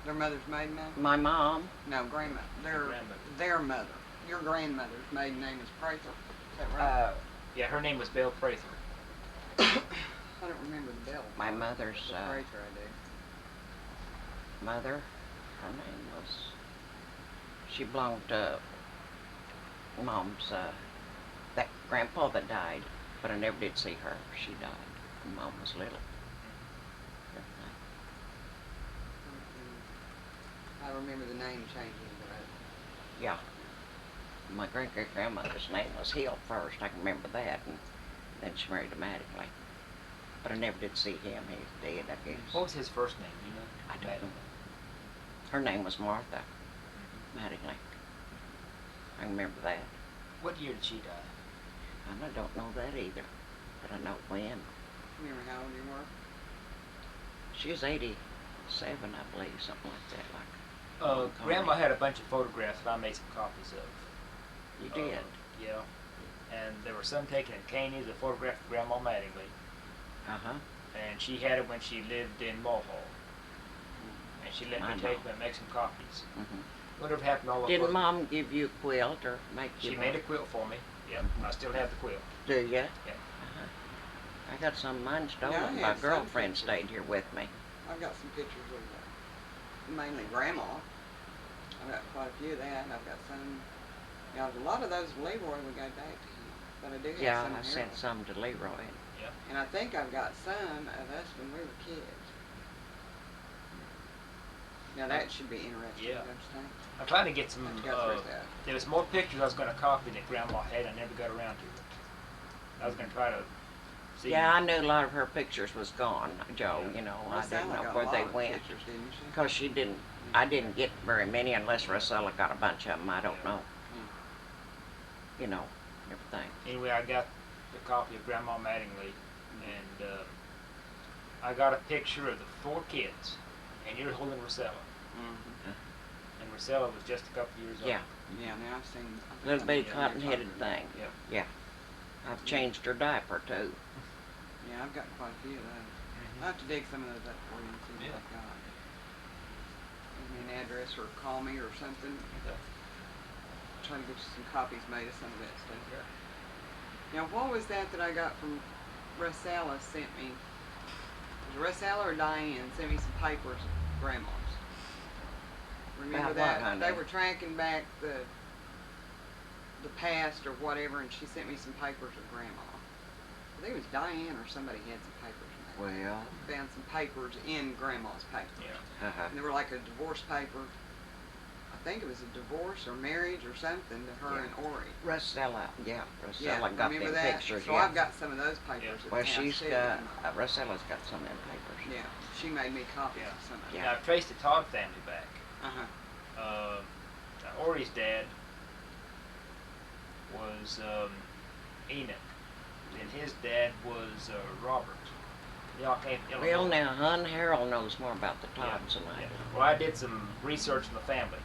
Their mother's maiden name? My mom, No, grandmother. Grandmother. Their mother. Your grandmother's maiden name is Prather. Is that right? Yeah, her name was Belle Prather. I don't remember the bell. my mother's The Prather, I do. mother, her name was, she belonged to Mom's, that grandpa that died, but I never did see her. She died when Mom was little. I remember the name changing, but Yeah. My great-great-grandmother's name was Hill first, I can remember that, and then she married him Mattingly. But I never did see him, he's dead, I guess. What was his first name, do you know? I don't know. Her name was Martha Mattingly. I remember that. What year did she die? And I don't know that either, but I know when. remember how old you were? She was 87, I believe, something like that. Grandma had a bunch of photographs that I made some copies of. You did? Yeah. And there were some taken in Caney's, a photograph of Grandma Mattingly. Uh-huh. And she had it when she lived in Mulhall. And she let me take them and make some copies. Mm-hmm. Whatever happened to all the Didn't photos? Mom give you a quilt or make you She one? made a quilt for me. Yep, I still have the quilt. Do you? Yeah. Uh-huh. I got some of mine stolen. Yeah, I My had some girlfriend pictures. stayed here with me. I've got some pictures of mainly Grandma. I've got quite a few of that. I've got some. Yeah, a lot of those Leroy we got back to him, but I do have Yeah, some I of sent Harold. some to Leroy. And I think I've got some of us when we were kids. Now that should be interesting, Yeah. don't you think? I'm trying to get some, What you got for us there? there was more pictures I was going to copy that Grandma had. I never got around to it. I was going to try to see. Yeah, I knew a lot of her pictures was gone, Joe, Yeah. you know. Well, I it didn't sounded know like where a they lot of went. pictures, didn't she? Because I didn't get very many unless Rosella got a bunch of them. I don't know. You know, everything. Anyway, I got the copy of Grandma Mattingly, and I got a picture of the 4 kids, and you're holding Rosella. Mm-hmm. And Rosella was just a couple years old. Yeah. Yeah, now I've seen. I think Little I'm bitty getting that cotton-headed photograph. thing. Yeah. Yeah. I've changed her diaper, too. Yeah, I've got quite a few of those. I'll have to dig some of those up for you and see what I've got. Give me an address or call me or something. Try to get you some copies made of some of that stuff. Yeah. Now, what was that I got from Rosella sent me? Was it Rosella or Diane sent me some papers of Grandma's? Remember About that? what, honey? They were tracking back the past or whatever, and she sent me some papers of Grandma. I think it was Diane or somebody had some papers in there. Well. Found some papers in Grandma's paper. Yeah. Uh-huh. And they were like a divorce paper. I think it was a divorce or marriage or something to her Yeah. and Ori. Rosella, Yeah, Rosella got remember them that? pictures, So yeah. I've got some of those papers. Yeah. at the Well, house, she's too. got, Rosella's got some of them papers. Yeah, she made me copies of some of them. Yeah. Now, I've traced the Todd family back. Uh-huh. Now, Ori's dad was Enoch, and his dad was Robert. They all came from Illinois. Well, now, Hun Harold knows more about the Yeah, Todds than I yeah. do. Well, I did some research on the family,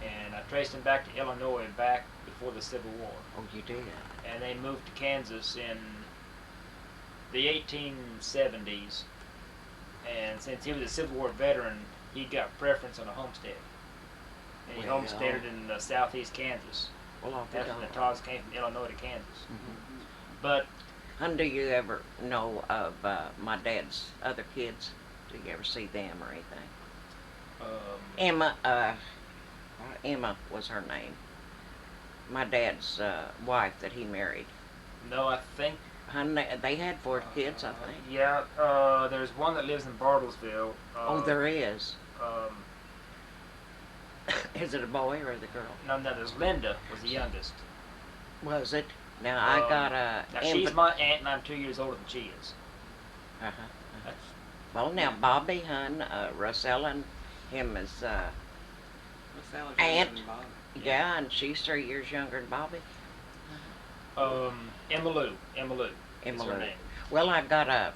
and I traced them back to Illinois back before the Civil War. Oh, you did? And they moved to Kansas in the 1870s. And since he was a Civil War veteran, he got preference on a homestead. And he Well. homesteaded in southeast Kansas. Well, off That's when the Todds came from Illinois to Kansas. Mm-hmm. But Hun, do you ever know of my dad's other kids? Do you ever see them or anything? Emma was her name. My dad's wife that he married. no, I think Hun, they had 4 kids, I think. Yeah, there's one that lives in Bartlesville. Oh, there is. Um, Is it a boy or the girl? no, there's Linda was the youngest. Was it? Now, I got a... Now, she's my aunt, and I'm 2 years older than she is. Uh-huh. That's, Well, now, Bobby, hun, Russell and him is, Marcella's Aunt. younger than Bobby. yeah, and she's 3 years younger than Bobby. Emma Lou is Emma her Lou. name. Well, I got a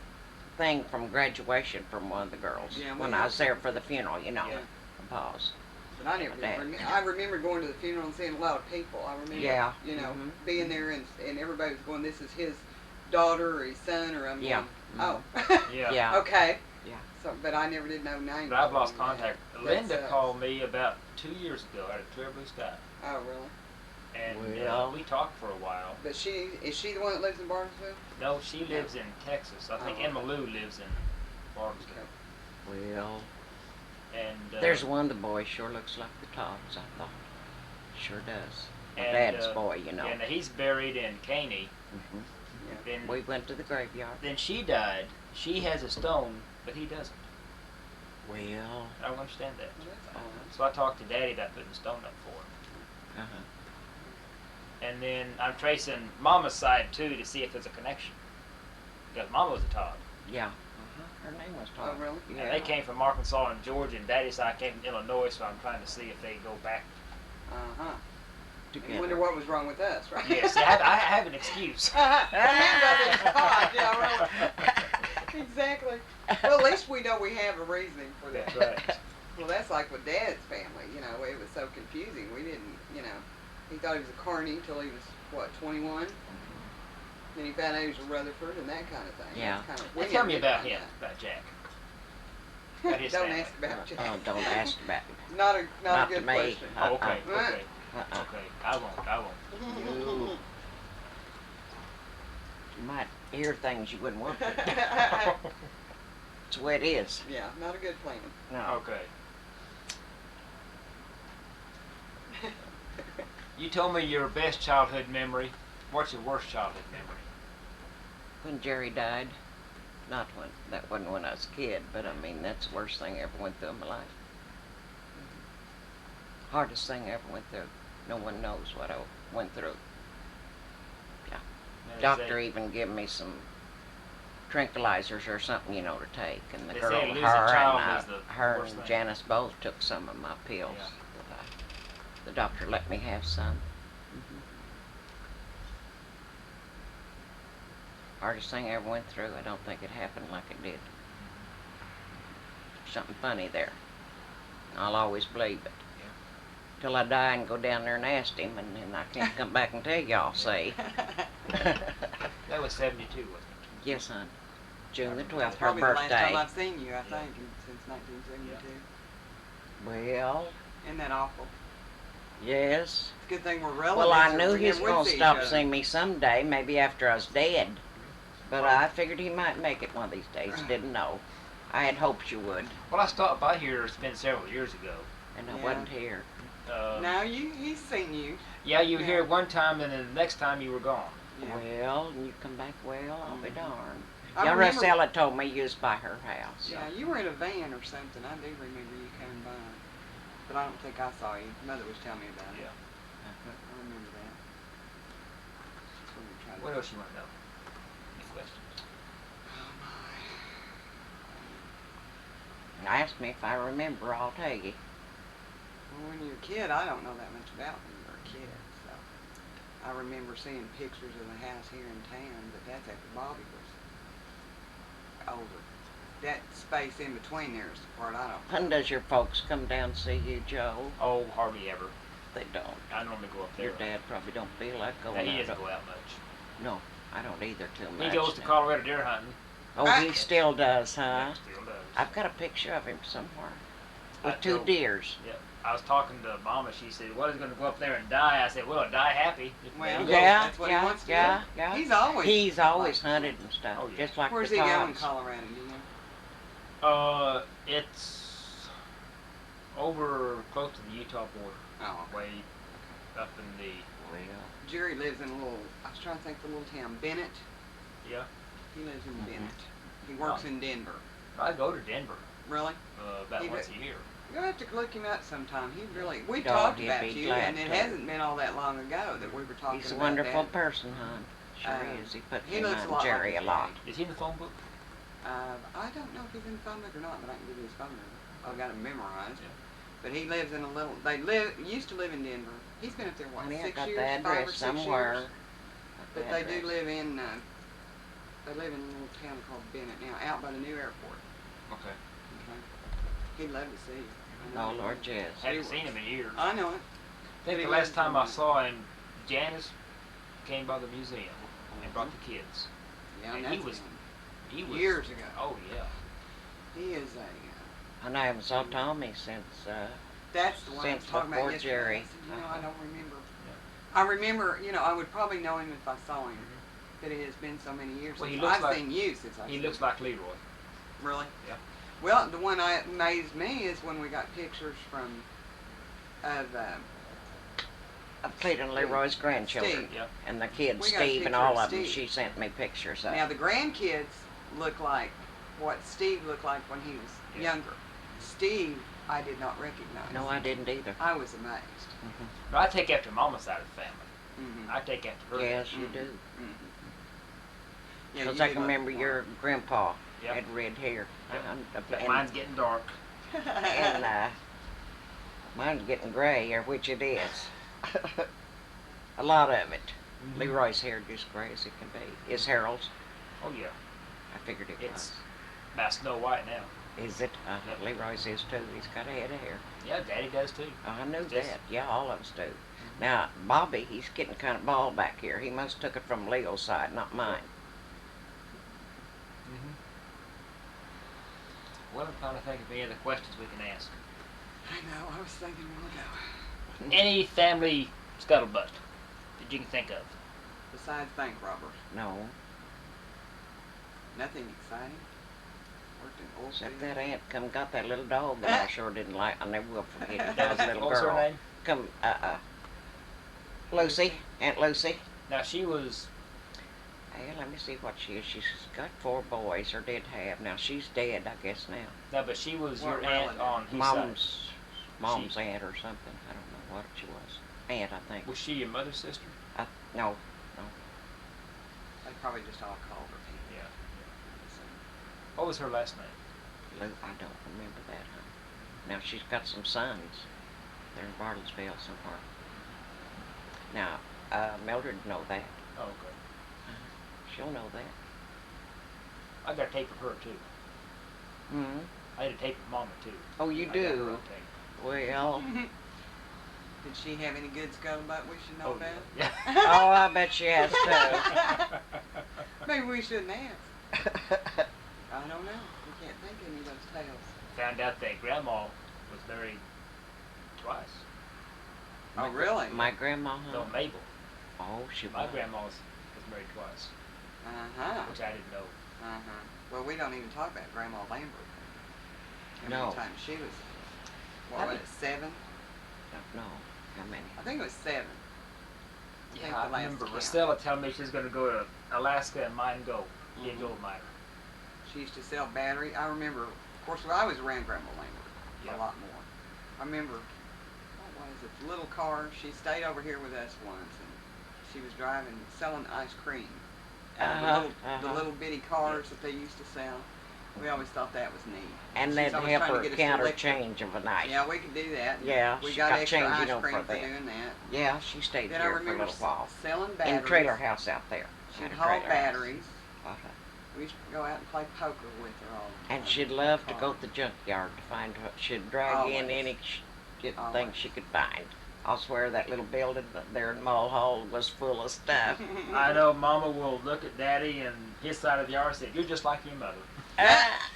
thing from graduation from one of the girls Yeah, when we I have was there for the funeral, you know. Yeah. Pause. But I never Dad. I remember going to the funeral and seeing a lot of people. I remember, Yeah. you know, Mhm. being there and everybody was going, this is his daughter or his son, or I'm Yeah. going, Yeah. Yeah. okay. Yeah. So, but I never did know names. But I've or lost anything. contact. That Linda sucks. called me about 2 years ago out of Clear Blue Sky, Oh, really? and Well. we talked for a while. But is she the one that lives in Barnesville? No, she lives in Texas. I think Oh, Emma okay. Lou lives in Bartlesville. Well, And there's one of the boys sure looks like the Todds, I thought. Sure does. My and, dad's boy, you know. And he's buried in Caney. Mhm. Then, We went to the graveyard. then she died. She has a stone, but he doesn't. Well, I don't understand that. Well, that's odd. So I talked to Daddy about putting a stone up for him. uh-huh. And then I'm tracing Mama's side too to see if there's a connection. Because Mama was a Todd. Yeah. Her name was Oh, Todd. really? And they came from Arkansas and Georgia, and Daddy's side came from Illinois, so I'm trying to see if they go back. Uh-huh. I Together. wonder what was wrong with us, right? Yes, I have an excuse. Yeah, well, exactly. Well, at least we know we have a reasoning for that. That's right. Well, that's like with Dad's family. You know, it was so confusing. We didn't, you know, he thought he was a Carney till he was, what, 21? Then he found out he was a Rutherford and that kind of thing. Yeah. That's kind of, Well, tell me about him, about Jack. About his Don't family. ask about Jack. Oh, don't ask about it. Not a Not good to me. question. Oh, okay, Uh-uh. okay, Uh-uh. okay. I won't. You might hear things you wouldn't want to. It's the way it is. Yeah, not a good plan. No. Okay. You told me your best childhood memory. What's your worst childhood memory? When Jerry died, not when, that wasn't when I was a kid, but I mean, that's the worst thing I ever went through in my life. Hardest thing I ever went through. No one knows what I went through. Now, Doctor even gave me some tranquilizers or something, you know, to take. And the They girl, say losing a her child and, is the her worst and thing. Janice both took some of my pills. Yeah. That the doctor let me have some. Hardest thing I ever went through. I don't think it happened like it did. Something funny there. I'll always believe it. Till I die and go down there and ask him, and then I can't come back and tell y'all, see. That was 72, wasn't it? Yes, hon. June the 12th, her Probably the last time birthday. I've seen you, I think, since 1972. Well, Isn't that awful? yes. It's a good thing we're relatives. Well, I or knew we he was never would going to see stop each other. seeing me someday, maybe after I was dead. But Right. I figured he might make it one of these days. Didn't know. I had hoped you would, Well, I stopped by here. It's been several years ago. and I Yeah. wasn't here. Now he's seen you. Yeah, you were Yeah. here one time, and then the next time you were gone. Yeah. Well, and you come back, well, I'll be darned. I Yeah, remember- Rosella told me you was by her house. Yeah, you were in a van or something. I do remember you coming by. But I don't think I saw you. Mother was telling me about it. Yeah. I remember that. So we tried to- What else you want to know? Any questions? Oh, my. Ask me if I remember, I'll tell you. Well, when you're a kid, I don't know that much about when you were a kid. So I remember seeing pictures of the house here in town, but that's after Bobby was older. That space in between there is the part I don't. When does your folks come down to see you, Joe? Oh, hardly ever. They don't. I normally go up there. Your dad probably don't feel like No, going he out. doesn't go out much. No, I don't either too much. He goes to now. Colorado deer hunting. Oh, he still does, huh? Still does. I've got a picture of him somewhere. I With two told- deers. Yeah. I was talking to Mama. She said, "Well, he's going to go up there and die." I said, "Well, die happy." Well, Yeah, that's what he yeah, wants to yeah, do. yeah. He's always. He's always like- hunted and stuff, Oh, yeah. just like Where's the he going in Todds. Colorado? Do you know? It's over close to the Utah border, Oh, okay. way up in the. Well, Jerry lives in a little. I was trying to think of the little town, Bennett. Yeah. He lives in Bennett. He works in Denver. I go to Denver. Really? About once a year. You'll have to look him up sometime. He really, we Oh, talked he'd about be you, glad and it to. hasn't been all that long ago that we were talking He's a about wonderful that. person, hon. Sure is. He puts He me looks a on lot Jerry like a lot. Is he in the phone book? I don't know if he's in the phone book or not, but I can give you his phone number. I've got him memorized. Yeah. But he lives in a little, used to live in Denver. He's been up there, what, Honey, I 6 got years, the 5 or address 6 somewhere. years? But they do live in, they live in a little town called Bennett now, out by the new airport. Okay. He'd love to see you. Oh, Lord, yes. I haven't seen him in years. I know it. I think the last time I saw him, Janice came by the museum and brought the kids. Yeah, And and he was years ago. Oh yeah. He is And I haven't saw Tommy since, that's the one I was since talking about before yesterday. Jerry. I said, I don't remember. I remember, I would probably know him if I saw him. But it has been so many years Well, since he looks I've like- seen you since I've He seen looks you. like Leroy. Really? Yeah. Well, the one that amazed me is when we got pictures of Clayton Leroy's grandchildren. Steve. Yeah. And the kids, We got a Steve and picture all of of them, Steve. she sent me pictures of. Now the grandkids look like what Steve looked like when he was younger. Steve, I did not recognize. No, I didn't either. I was amazed. But I take after Mama's side of the family. Mm-hmm. I take after her. Yes, you do. Yeah, Because you I do can look remember like your grandpa Yep. had red hair. Yep. And, Mine's getting dark. and mine's getting gray, or which it is. A lot of it. Leroy's hair just gray as it can be. Is Harold's? Oh yeah. I figured it It's about Snow White now. was. Is it? Yep. Leroy's is too. He's got a head of hair. Yeah, Daddy does too. Oh, I knew Just- that. Yeah, all of us do. Now, Bobby, he's getting kind of bald back here. He must have took it from Leo's side, not mine. Well, I'm trying to think of any other questions we can ask. I know, I was thinking a while ago. Any family scuttlebutt that you can think of? Besides bank robbers, No, nothing exciting. Worked in oil except field. that aunt come got that little dog that I sure didn't like. I never will forget it. That was a little What was her girl. name? Come, Lucy, Aunt Lucy. Now she was. Hey, let me see what she is. She's got 4 boys, or did have. Now she's dead, I guess now. No, but she was What your aunt relative? on his side. Mom's aunt or something. I don't know what she was. Aunt, I think. Was she your mother's sister? No. They probably just all called her. Yeah. What was her last name? I don't remember that, huh? Now she's got some sons. They're in Bartlesville somewhere. Now, Mildred know that. Oh, okay. She'll know that. I got a tape of her too. Hmm. I had a tape of Mama too. Oh, you I got her do? on tape. Well, Did she have any good scuttlebutt we should know Oh about? yeah. oh, I bet she has too. Maybe we shouldn't ask. I don't know. We can't think of any of those tales. Found out that Grandma was married twice. Oh, really? My grandma, huh? No, Mabel. Oh, she My was. grandma was married twice, Uh-huh. which I didn't know. Uh-huh. Well, we don't even talk about Grandma Lambert. How No. many times she was, I what was did- it, 7? No, how many? I think it was 7. I think Yeah, the I last remember count. Rostella telling me she's going to go to Alaska and mine gold, be a Mhm. gold miner. She used to sell battery. I remember, of course, I was around Grandma Lambert Yeah. a lot more. I remember, what was it, the little car. She stayed over here with us once, and she was driving, selling ice cream. The little bitty cars that they used to sell. We always thought that was neat. And She's they'd always help trying to her get us count her electric. change of a night. Yeah, we could do that. Yeah, We she got got extra change, ice you know, cream for for that. doing that. Yeah, she stayed Then I here for a remember little while. selling In batteries. trailer house out there. She'd Had a haul trailer house. batteries. Uh-huh. We used to go out and play poker with her all the time. And she'd love to go to the junkyard to find her. She'd drag in Always. any thing Always. she could find. I'll swear that little building there in Mulhall was full of stuff. I know Mama will look at Daddy and his side of the yard and say, "You're just like your mother."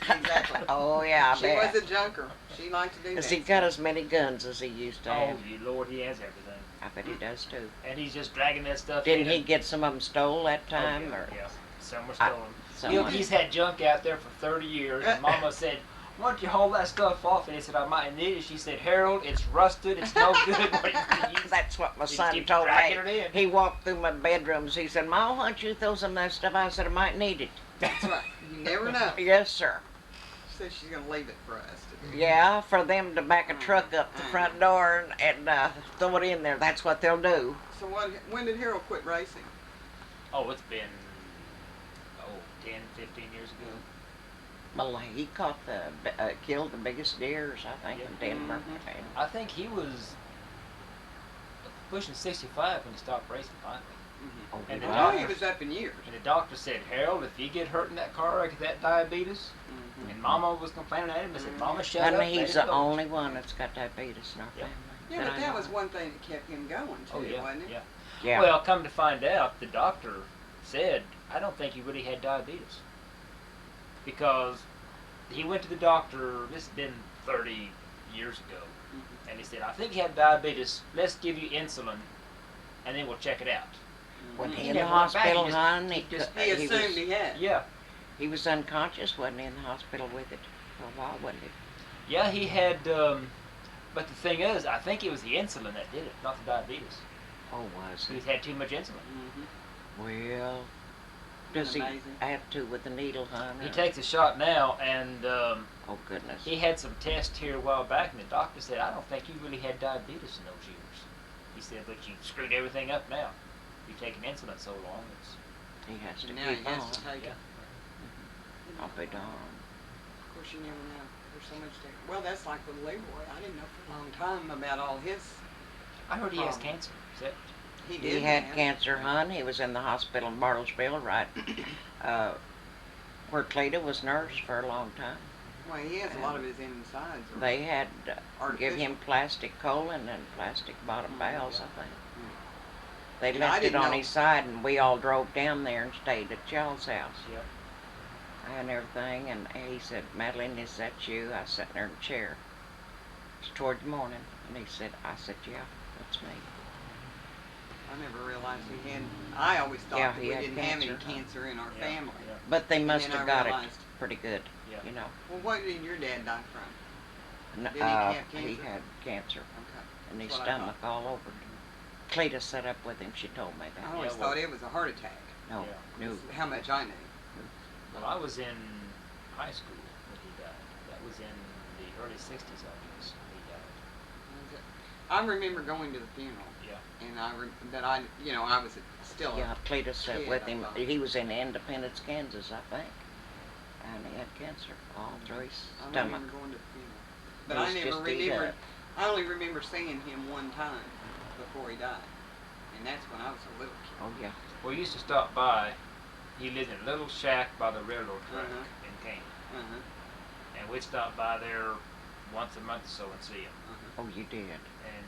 Exactly. Oh, yeah, I She bet. was a junker. She liked to do Has that. he got as many guns as he used to Oh, have? you Lord, he has everything. I bet he does too. And he's just dragging that stuff Didn't in he and- get some of them stole that Oh, time? yeah, Or yeah. Some were I- stolen. some You know, were- he's had junk out there for 30 years, and Mama said, why don't you haul that stuff off? And he said, I might need it. She said, Harold, it's rusted. It's no good. What are you gonna use? That's what my You son keep told me. dragging it in. He walked through my bedrooms. He said, Ma, why don't you throw some of that stuff? I said, I might need it. That's right. You never know. Yes, sir. She said she's gonna leave it for us to do. Yeah, for them to back a truck up the front door and throw it in there. That's what they'll do. So when did Harold quit racing? Oh, it's been 10, 15 years ago. Well, he caught killed the biggest deers, I think, in Denver. And I think he was pushing 65 when he stopped racing finally. Mm-hmm. Oh, And I the know doctor, he was up in years. and the doctor said, Harold, if you get hurt in that car, like that diabetes, and Mama was complaining at him, I said, Mama, shut up. and he's let the him go." only one that's got diabetes in our Yeah. family. Yeah, but I that know was of. one thing that kept him going too, Oh, yeah, wasn't it? yeah. Yeah. Well, come to find out, the doctor said, I don't think he really had diabetes. Because he went to the doctor, this has been 30 years ago, and he said, I think he had diabetes, let's give you insulin, and then we'll check it out. When He in the never went back, hospital, he just- hon, he just- He he assumed was, he had. Yeah, he was unconscious, wasn't he, in the hospital with it for a while, wasn't he? yeah, he had, but the thing is, I think it was the insulin that did it, not the diabetes. Oh, was He he? had too much insulin. Well, does he Amazing. have to with the needle, hon? He or- takes a shot now, and Oh, goodness. he had some tests here a while back, and the doctor said, I don't think you really had diabetes in those years. He said, but you screwed everything up now. You've taken insulin so long, it's... He has to And now he keep has on. to take Yeah. it. I'll be darned. Of course, you never know. There's so much there. Well, that's like with Leroy. I didn't know for a long time about all his. I heard he has cancer. Is that... He did. He had have. cancer, hon. He was in the hospital in Bartlesville, right, where Cleta was nursed for a long time. Well, he has a lot of his insides. They had give Artificial. him plastic colon and plastic bottom bowels, I think. They And I left it didn't on know- his side, and we all drove down there and stayed at Charles' house Yep. and everything. And he said, Madeline, is that you? I sat there in a chair. It's toward the morning, and he said, I said, yeah, that's me. I never realized he had. I always thought Yeah, that he we had didn't have any cancer. cancer in our Yeah, family. yeah. But they must then have I got realized- it pretty good, Yeah. you know. Well, what did your dad die from? N- Did he have he cancer? had cancer Okay. in his That's what I stomach all over. Cleta set up with him. She told me I that. always Yeah, well- thought it was a heart attack. No, Yeah. no. How much I knew. Well, I was in high school when he died. That was in the early 60s, I guess, when he died. I remember going to the funeral, Yeah. and I was still. Yeah, Cleta sat kid, with I him. thought. He was in Independence, Kansas, I think. And he had cancer all through his I stomach. remember going to the funeral, but He I was never just eat remembered. up. I only remember seeing him one time before he died, and that's when I was a little kid. Oh, yeah. We used to stop by. He lived in a little shack by the railroad track Uh-huh. in Canton. Uh-huh. And we'd stop by there once a month or so and see him. Uh-huh. Oh, you did. And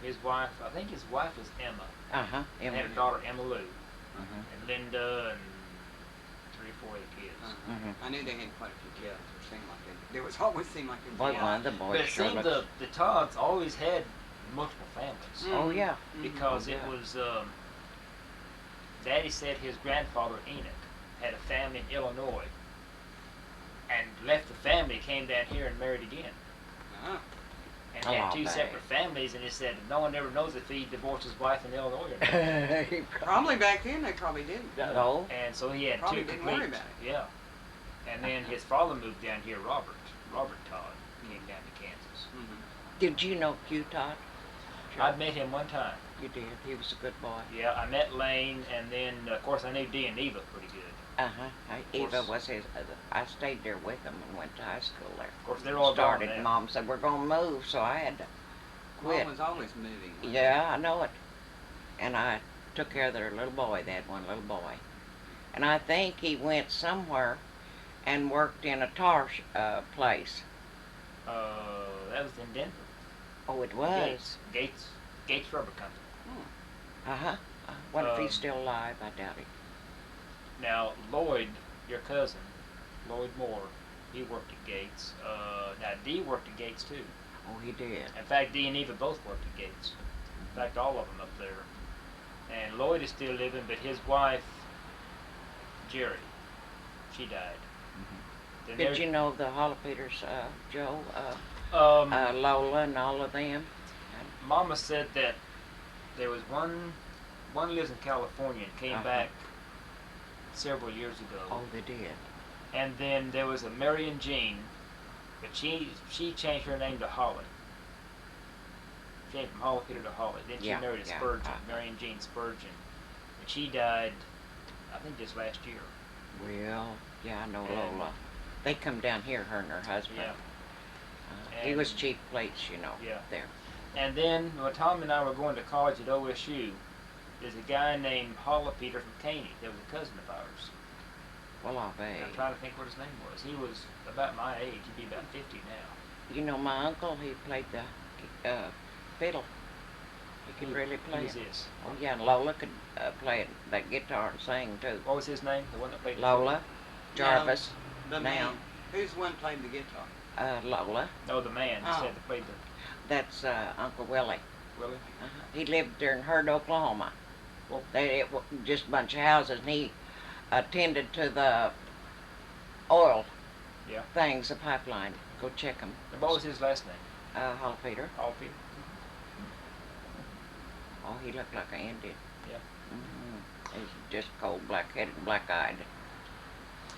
his wife, I think his wife was Emma. Uh-huh. And had a daughter, Emma Lou, Uh-huh. and Linda, and 3 or 4 other kids. Uh-huh. Mhm. I knew they had quite a few kids. Or seemed like they. There was always seemed like there Boy, was. one of the But boys it sure seemed looks... the Todds always had multiple families. Oh, yeah. Because Oh, it yeah. was, Daddy said his grandfather Enoch had a family in Illinois and left the family, came down here and married again. Oh. And Oh, had 2 babe. separate families, and he said no one ever knows if he divorced his wife in Illinois or not. Probably back then they probably didn't. No. And so he had Probably 2 didn't complete. worry about it. Yeah. And then his father moved down here, Robert Todd, came down to Kansas. Mm-hmm. Did you know Q Todd? I'd met him one time. You did. He was a good boy. Yeah, I met Lane, and then of course I knew Dee and Eva pretty good. Uh-huh. Eva course. was his... I stayed there with him and went to high school there. Of course, they're all Started. gone now. Mom said, we're going to move, so I had to quit. Mom was always moving. Yeah, I know it. And I took care of their little boy. They had one little boy. And I think he went somewhere and worked in a tar place. That was in Denver. Oh, it was? Gates Rubber Company. Uh-huh. What if he's Um, still alive? I doubt it. Now, Lloyd, your cousin, Lloyd Moore, he worked at Gates. Now, Dee worked at Gates, too. Oh, he did. In fact, Dee and Eva both worked at Gates. In fact, all of them up there. And Lloyd is still living, but his wife, Jerry, she died. Then Did you know the Holla Peters, Joe, um, Lola and all of them? Mama said that there was one lives in California and came back several years ago. Oh, they did. And then there was a Marion Jean, but she changed her name to Holly. She came from Holla Peter to Holly. Then she married a Spurgeon, Marion Jean Spurgeon, and she died, I think, just last year. Well, yeah, I know Lola. They come down here, her and her husband. Yeah. He was chief plates, you know, there. And then when Tom and I were going to college at OSU, there's a guy named Holla Peter from Caney that was a cousin of ours. Well, I'll bet. I'm trying to think what his name was. He was about my age. He'd be about 50 now. You know, my uncle, he played the fiddle. He could really play Who it. is this? Oh, yeah, and Lola could play that guitar and sing, too. What was his name? The one that played Lola Jarvis. The now. man. Who's the one that played the guitar? Lola. No, the man. He said that played the... That's Uncle Willie. Willie? He lived there in Hurd, Oklahoma. Well, It was just a bunch of houses, and he attended to the oil things, the pipeline. Go check them. And what was his last name? Holla Peter. Holla Peter. Oh, he looked like an Indian. Yeah. He's just cold, black-headed, black-eyed.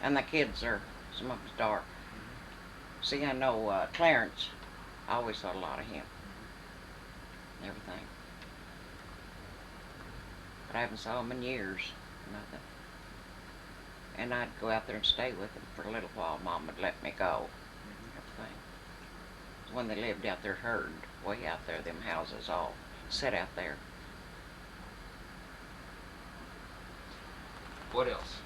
And the kids are, some of them's dark. See, I know Clarence. I always thought a lot of him. Everything. But I haven't saw him in years. Nothing. And I'd go out there and stay with him for a little while. Mom would let me go. Everything. When they lived out there, Hurd, way out there, them houses all set out there. What else?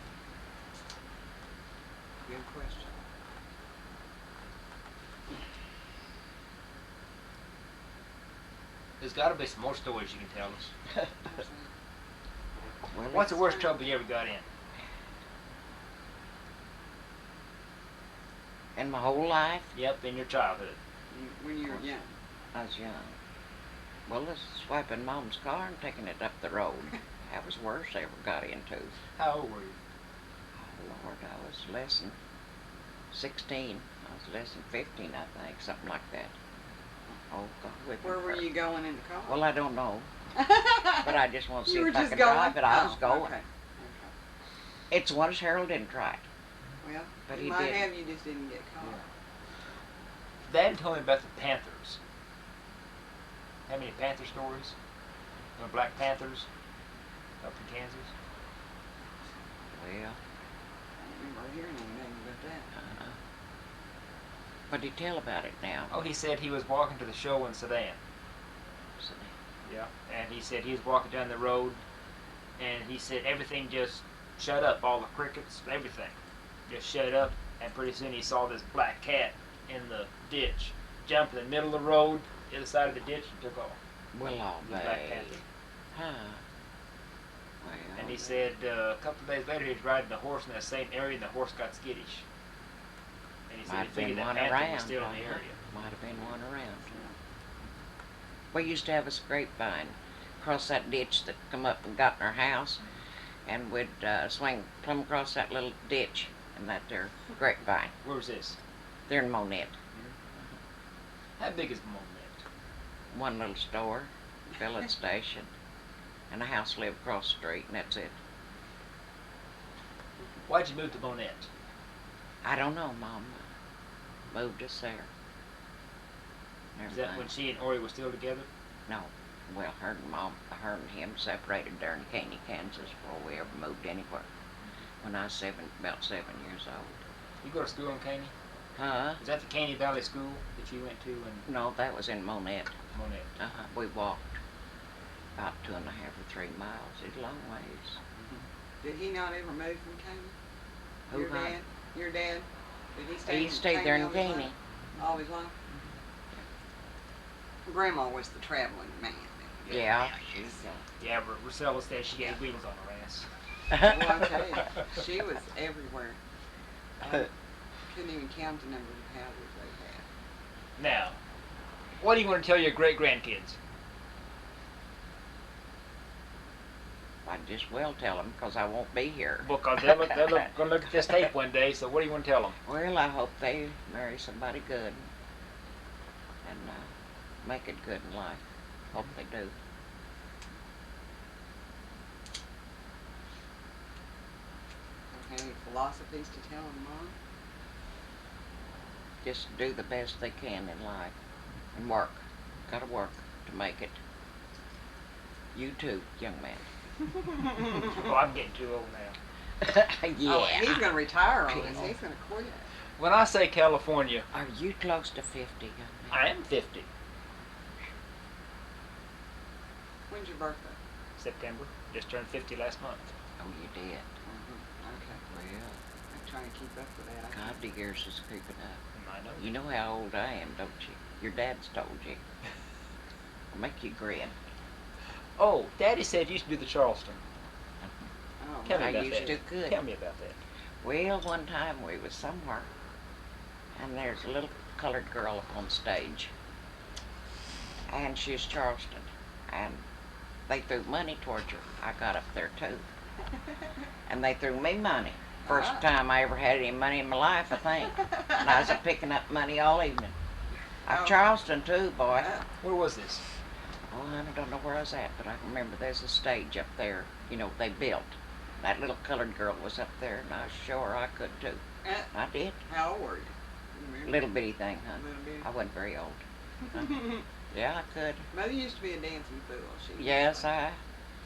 Good question. There's got to be some more stories you can tell us. Well, What's the worst trouble you ever got in? in my whole life, Yep, in your childhood. When you were young. I was young. Well, this swiping Mom's car and taking it up the road. That was the worst I ever got into. How old were you? Oh, Lord, I was less than 16. I was less than 15, I think, something like that. Oh, God, whipping Where were her. you going in the car? Well, I don't know, but I just want to see You were if I just can going? drive it. I was Oh, going. okay. It's one as Harold didn't try it. Well, But you he might did. have, you just didn't get caught. Dad told me about the Panthers. Have any Panther stories? The Black Panthers up in Kansas? Well, I don't remember hearing anything about that. what'd he tell about it now? Oh, he said he was walking to the show in Sedan. So, Yeah. And he said he was walking down the road, and he said everything just shut up. All the crickets, everything just shut up. And pretty soon he saw this black cat in the ditch, jump in the middle of the road, the other side of the ditch, and took off. well, all The Black Panther. Huh. Well, And he said a couple of days later he was riding a horse in that same area, and the horse got skittish. And he said might he have been figured that one panther around. was still in the area. Might have been one around. We used to have a grapevine across that ditch that come up and got in our house, and we'd swing plumb across that little ditch and that there grapevine. Where was this? There in Monette. How big is Monette? One little store, filling station, and a house lived across the street, and that's it. Why'd you move to Monette? I don't know, Mom moved us there. Is that when she and Ori were still together? No. Well, her and him separated there in Caney, Kansas before we ever moved anywhere. When I was about 7 years old. You go to school in Caney? Huh? Is that the Caney Valley School that you went to in No, that was in Monette. Monette? We walked about 2.5 or 3 miles. It's a long ways. Did he not ever move from Caney? Who, Your huh? dad? Your dad? Did he stay He stayed there in all his life? Caney. All his life? Grandma was the traveling man. Yeah, she's Yeah, Rosella said she had wheels on her ass. Well, I tell you, she was everywhere. I couldn't even count the number of houses they had. Now, what do you want to tell your great-grandkids? I just will tell them because I won't be here. Because they're gonna look at this tape one day. So what do you want to tell them? Well, I hope they marry somebody good and make it good in life. Hope they do. Okay, any philosophies to tell them, Mom? Just do the best they can in life and work. Gotta work to make it. You too, young man. Well, I'm getting too old now. Yeah. Oh, he's going to retire on us. He's going to quit. When I say California, Are you close to 50, young man? I am 50. When's your birthday? September. Just turned 50 last month. Oh, you did. Okay. Well, I'm trying to keep up with that. God, the years is creeping up. I know. You know how old I am, don't you? Your dad's told you. I'll make you grin. Oh, Daddy said you used to do the Charleston. Oh, Tell me I about used that. to good. Tell me about that. Well, one time we was somewhere, and there's a little colored girl up on stage, and she's Charleston, and they threw money towards her. I got up there too, and they threw me money. First time I ever had any money in my life, I think. And I was picking up money all evening. Oh. Charleston too, boy. Where was this? Oh, I don't know where I was at, but I can remember there's a stage up there, you know, they built. That little colored girl was up there, and I was sure I could too. I did. How old were you? Remember? Little bitty thing, huh? Little bitty. I wasn't very old. Yeah, I could. Mother used to be a dancing fool. Yes,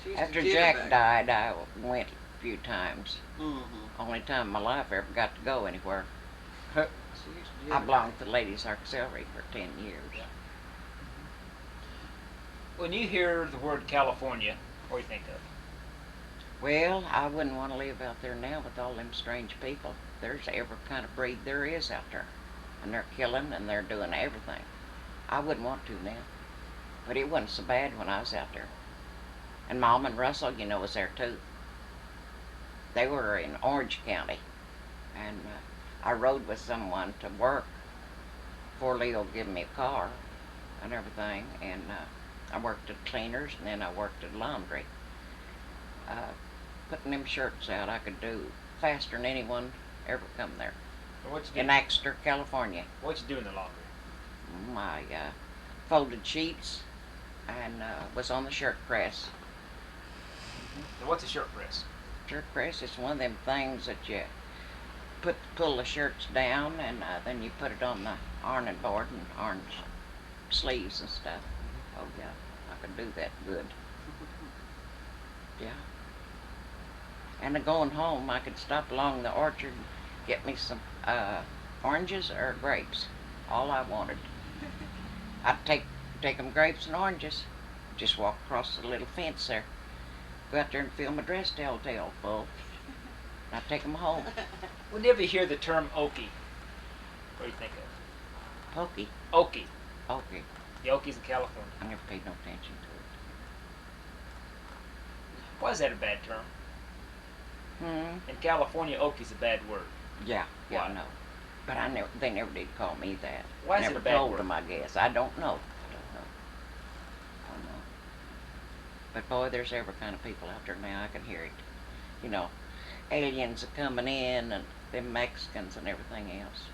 she used after to Jack jitterbug. died, I went a few times. Mm-hmm. Only time in my life I ever got to go anywhere. She used to I jitterbug. belonged to the Ladies Auxiliary for 10 years. When you hear the word California, what do you think of? Well, I wouldn't want to live out there now with all them strange people. There's every kind of breed there is out there. And they're killing and they're doing everything. I wouldn't want to now. But it wasn't so bad when I was out there. And Mom and Russell, you know, was there too. They were in Orange County. And I rode with someone to work before Leo gave me a car and everything. And I worked at cleaners and then I worked at laundry. Putting them shirts out I could do faster than anyone ever come there. What you In Exeter, California. What you do in the laundry? I folded sheets and was on the shirt press. And what's a shirt press? Shirt press is one of them things that you pull the shirts down and then you put it on the ironing board and iron sleeves and stuff. Oh yeah, I could do that good. Yeah. And going home, I could stop along the orchard and get me some oranges or grapes. All I wanted. I'd take them grapes and oranges. Just walk across the little fence there. Go out there and fill my dress telltale full. And I'd take them home. Whenever you hear the term Okie, what do you think of? Pokey. Okie. Okay. The Okies in California. I never paid no attention to Why is that a bad term? it. In California, Okie's a bad word. Yeah, Why? I know. But they never did call me that. Why is it Never a bad told word? them, I guess. I don't know. But boy, there's every kind of people out there now. I can hear it. You know, aliens are coming in and them Mexicans and everything else.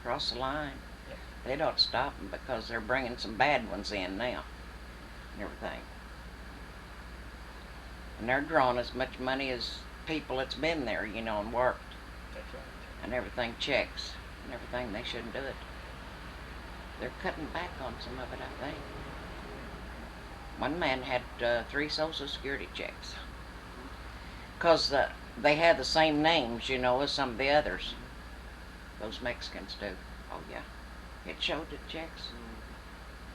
Across the line. Yep. They'd ought to stop them because they're bringing some bad ones in now. And everything. And they're drawing as much money as people that's been there, you know, and worked. That's right. And everything checks and everything. They shouldn't do it. They're cutting back on some of it, I think. One man had 3 Social Security checks. Because they had the same names, you know, as some of the others. Those Mexicans do. Oh, yeah. It showed the checks.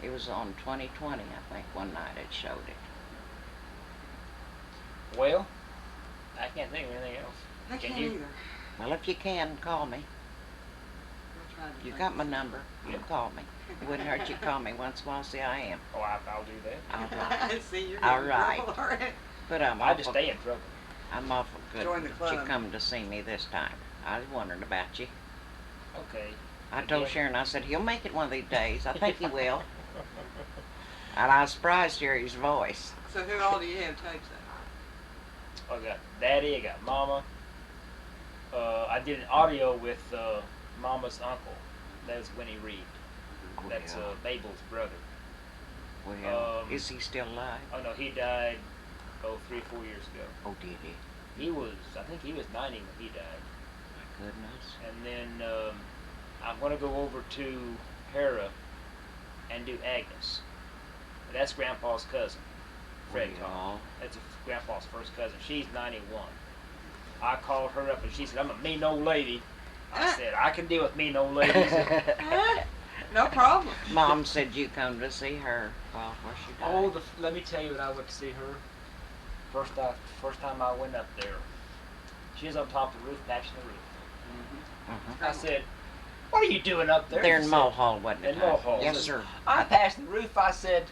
It was on 2020, I think, one night it showed it. Well, I can't think of anything else. I Can can't you? either. Well, if you can, call me. We'll try to You think got my of number. You call me. It wouldn't hurt you to call me once in a while, see I am. Oh, I'll do that. All right. something. See, you're All getting right. trouble already. But I'm I just awful, stay in trouble. I'm awful good Join the that you club. come to see me this time. I was wondering about you. Okay. I told Yeah. Sharon, I said, he'll make it one of these days. I think he will. And I was surprised to hear his voice. So who all do you have tapes I got Daddy, I got Mama. I did an audio with Mama's uncle. That was Winnie Reed. That's Mabel's brother. Well, is he still alive? Oh no, he died 3 or 4 years ago. Oh, did he? I think he was 90 when he died. My goodness. And then I'm going to go over to Hera and do Agnes. That's Grandpa's cousin, Fred Tom. That's Grandpa's first cousin. She's 91. I called her up and she said, I'm a mean old lady. I said, I can deal with mean old ladies. No problem. Mom said you come to see her before she died. Let me tell you when I went to see her. First time I went up there, she was on top of the roof, patching the roof. I said, what are you doing up there? They're in Mulhall, wasn't it? In Mulhall. Yes, sir. I passed the roof. I said,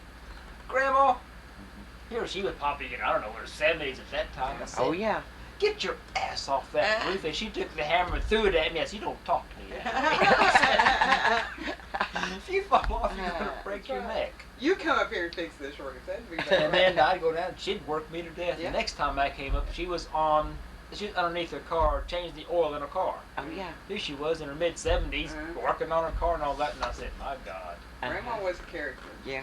Grandma, here she was probably in, I don't know, her 70s at that time. I said, Oh, yeah. Get your ass off that roof. And she took the hammer and threw it at me. I said, you don't talk to me that way. If you fall off, you're going to break your neck. You come up here and fix this roof. That'd be And then I'd go down and she'd work me to death. Yeah. The next time I came up, she was underneath her car, changing the oil in her car. Oh, yeah. Here she was in her mid-70s, working on her car and all that. And I said, my God. Grandma was a character. Yeah.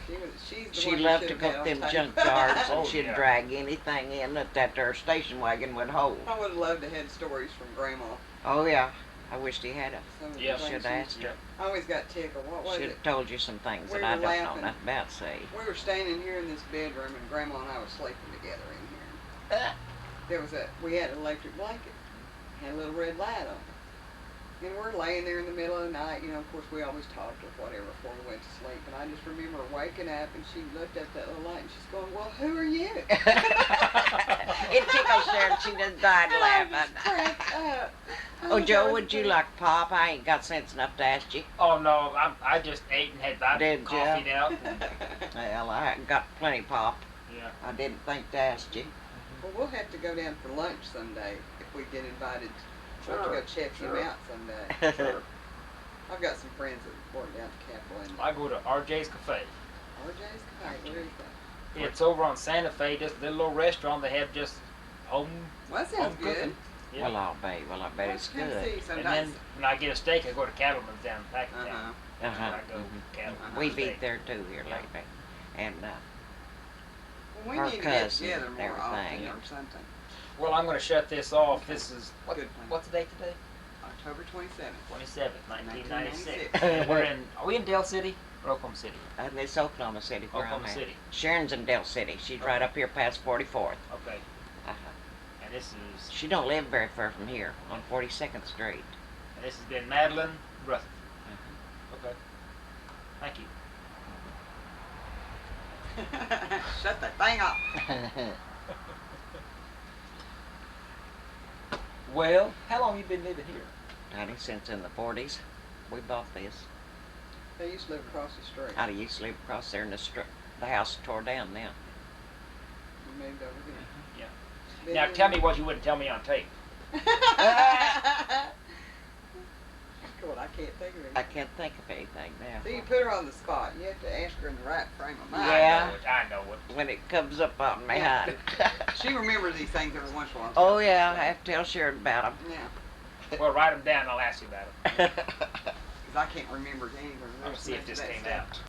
She loved to go to them junkyards and Oh, she'd yeah. drag anything in that her station wagon would hold. I would have loved to have stories from Grandma. Oh, yeah. I wished he had Some of the Yeah. things Should she- have asked her. I always got tickled. What was Should it? have told you some things We that I were don't laughing. know nothing about, say. We were standing here in this bedroom, and Grandma and I were sleeping together in here. We had an electric blanket, had a little red light on it. And we're laying there in the middle of the night, of course we always talked or whatever before we went to sleep. And I just remember waking up and she looked at that little light and she's going, well, who are you? It tickles her and she just died laughing. Cracked up. Oh, Joe, would you like pop? I ain't got sense enough to ask you. Oh, no, I just ate and had Did coffee ya? out. Well, I got plenty pop. Yeah. I didn't think to ask you. Well, we'll have to go down for lunch someday if we get invited. We'll have to go check him out someday. Sure. I've got some friends that work down at Capitol. And I go to RJ's Cafe. RJ's Cafe, where is that? It's over on Santa Fe, just a little restaurant. They have just home, Well, that sounds home good. cooking. Yeah. Well, I bet it's Come good. see And sometimes. then when I get a steak, I go to Cattleman's down in Packentown. Uh-huh. Uh-huh. I go Cattleman's We've steak. eat there too here lately. And Well, Her we need to get cousin together and more often everything. or something. Well, I'm going to shut this off. This is, Good plan. what's the date today? October 27th. 27th, 1996. 1996. And are we in Del City or Oklahoma City? and it's Oklahoma City where Oklahoma I'm at. City. Sharon's in Del City. She's right up here past 44th. Okay. Uh-huh. And this is, She don't live very far from here on 42nd Street. and this has been Madeline Rutherford. Uh-huh. Okay. Thank you. Shut that thing off. Well, how long you been living here? Daddy, since in the 40s, we bought this. They used to live across the street. I used to live across there in the house tore down now. We moved over here. Yeah. Been Now here- tell me what you wouldn't tell me on tape. God, I can't think of I anything. can't think of anything now. See, you put her on the spot. You have to ask her in the right frame of mind. Yeah. I know it. When it comes up on my Yeah. hand. She remembers these things every once in a while. Oh yeah, I have to tell Sharon about them. Yeah. Well, write them down. I'll ask you about them. Because I can't remember anything. I'll see if this came out.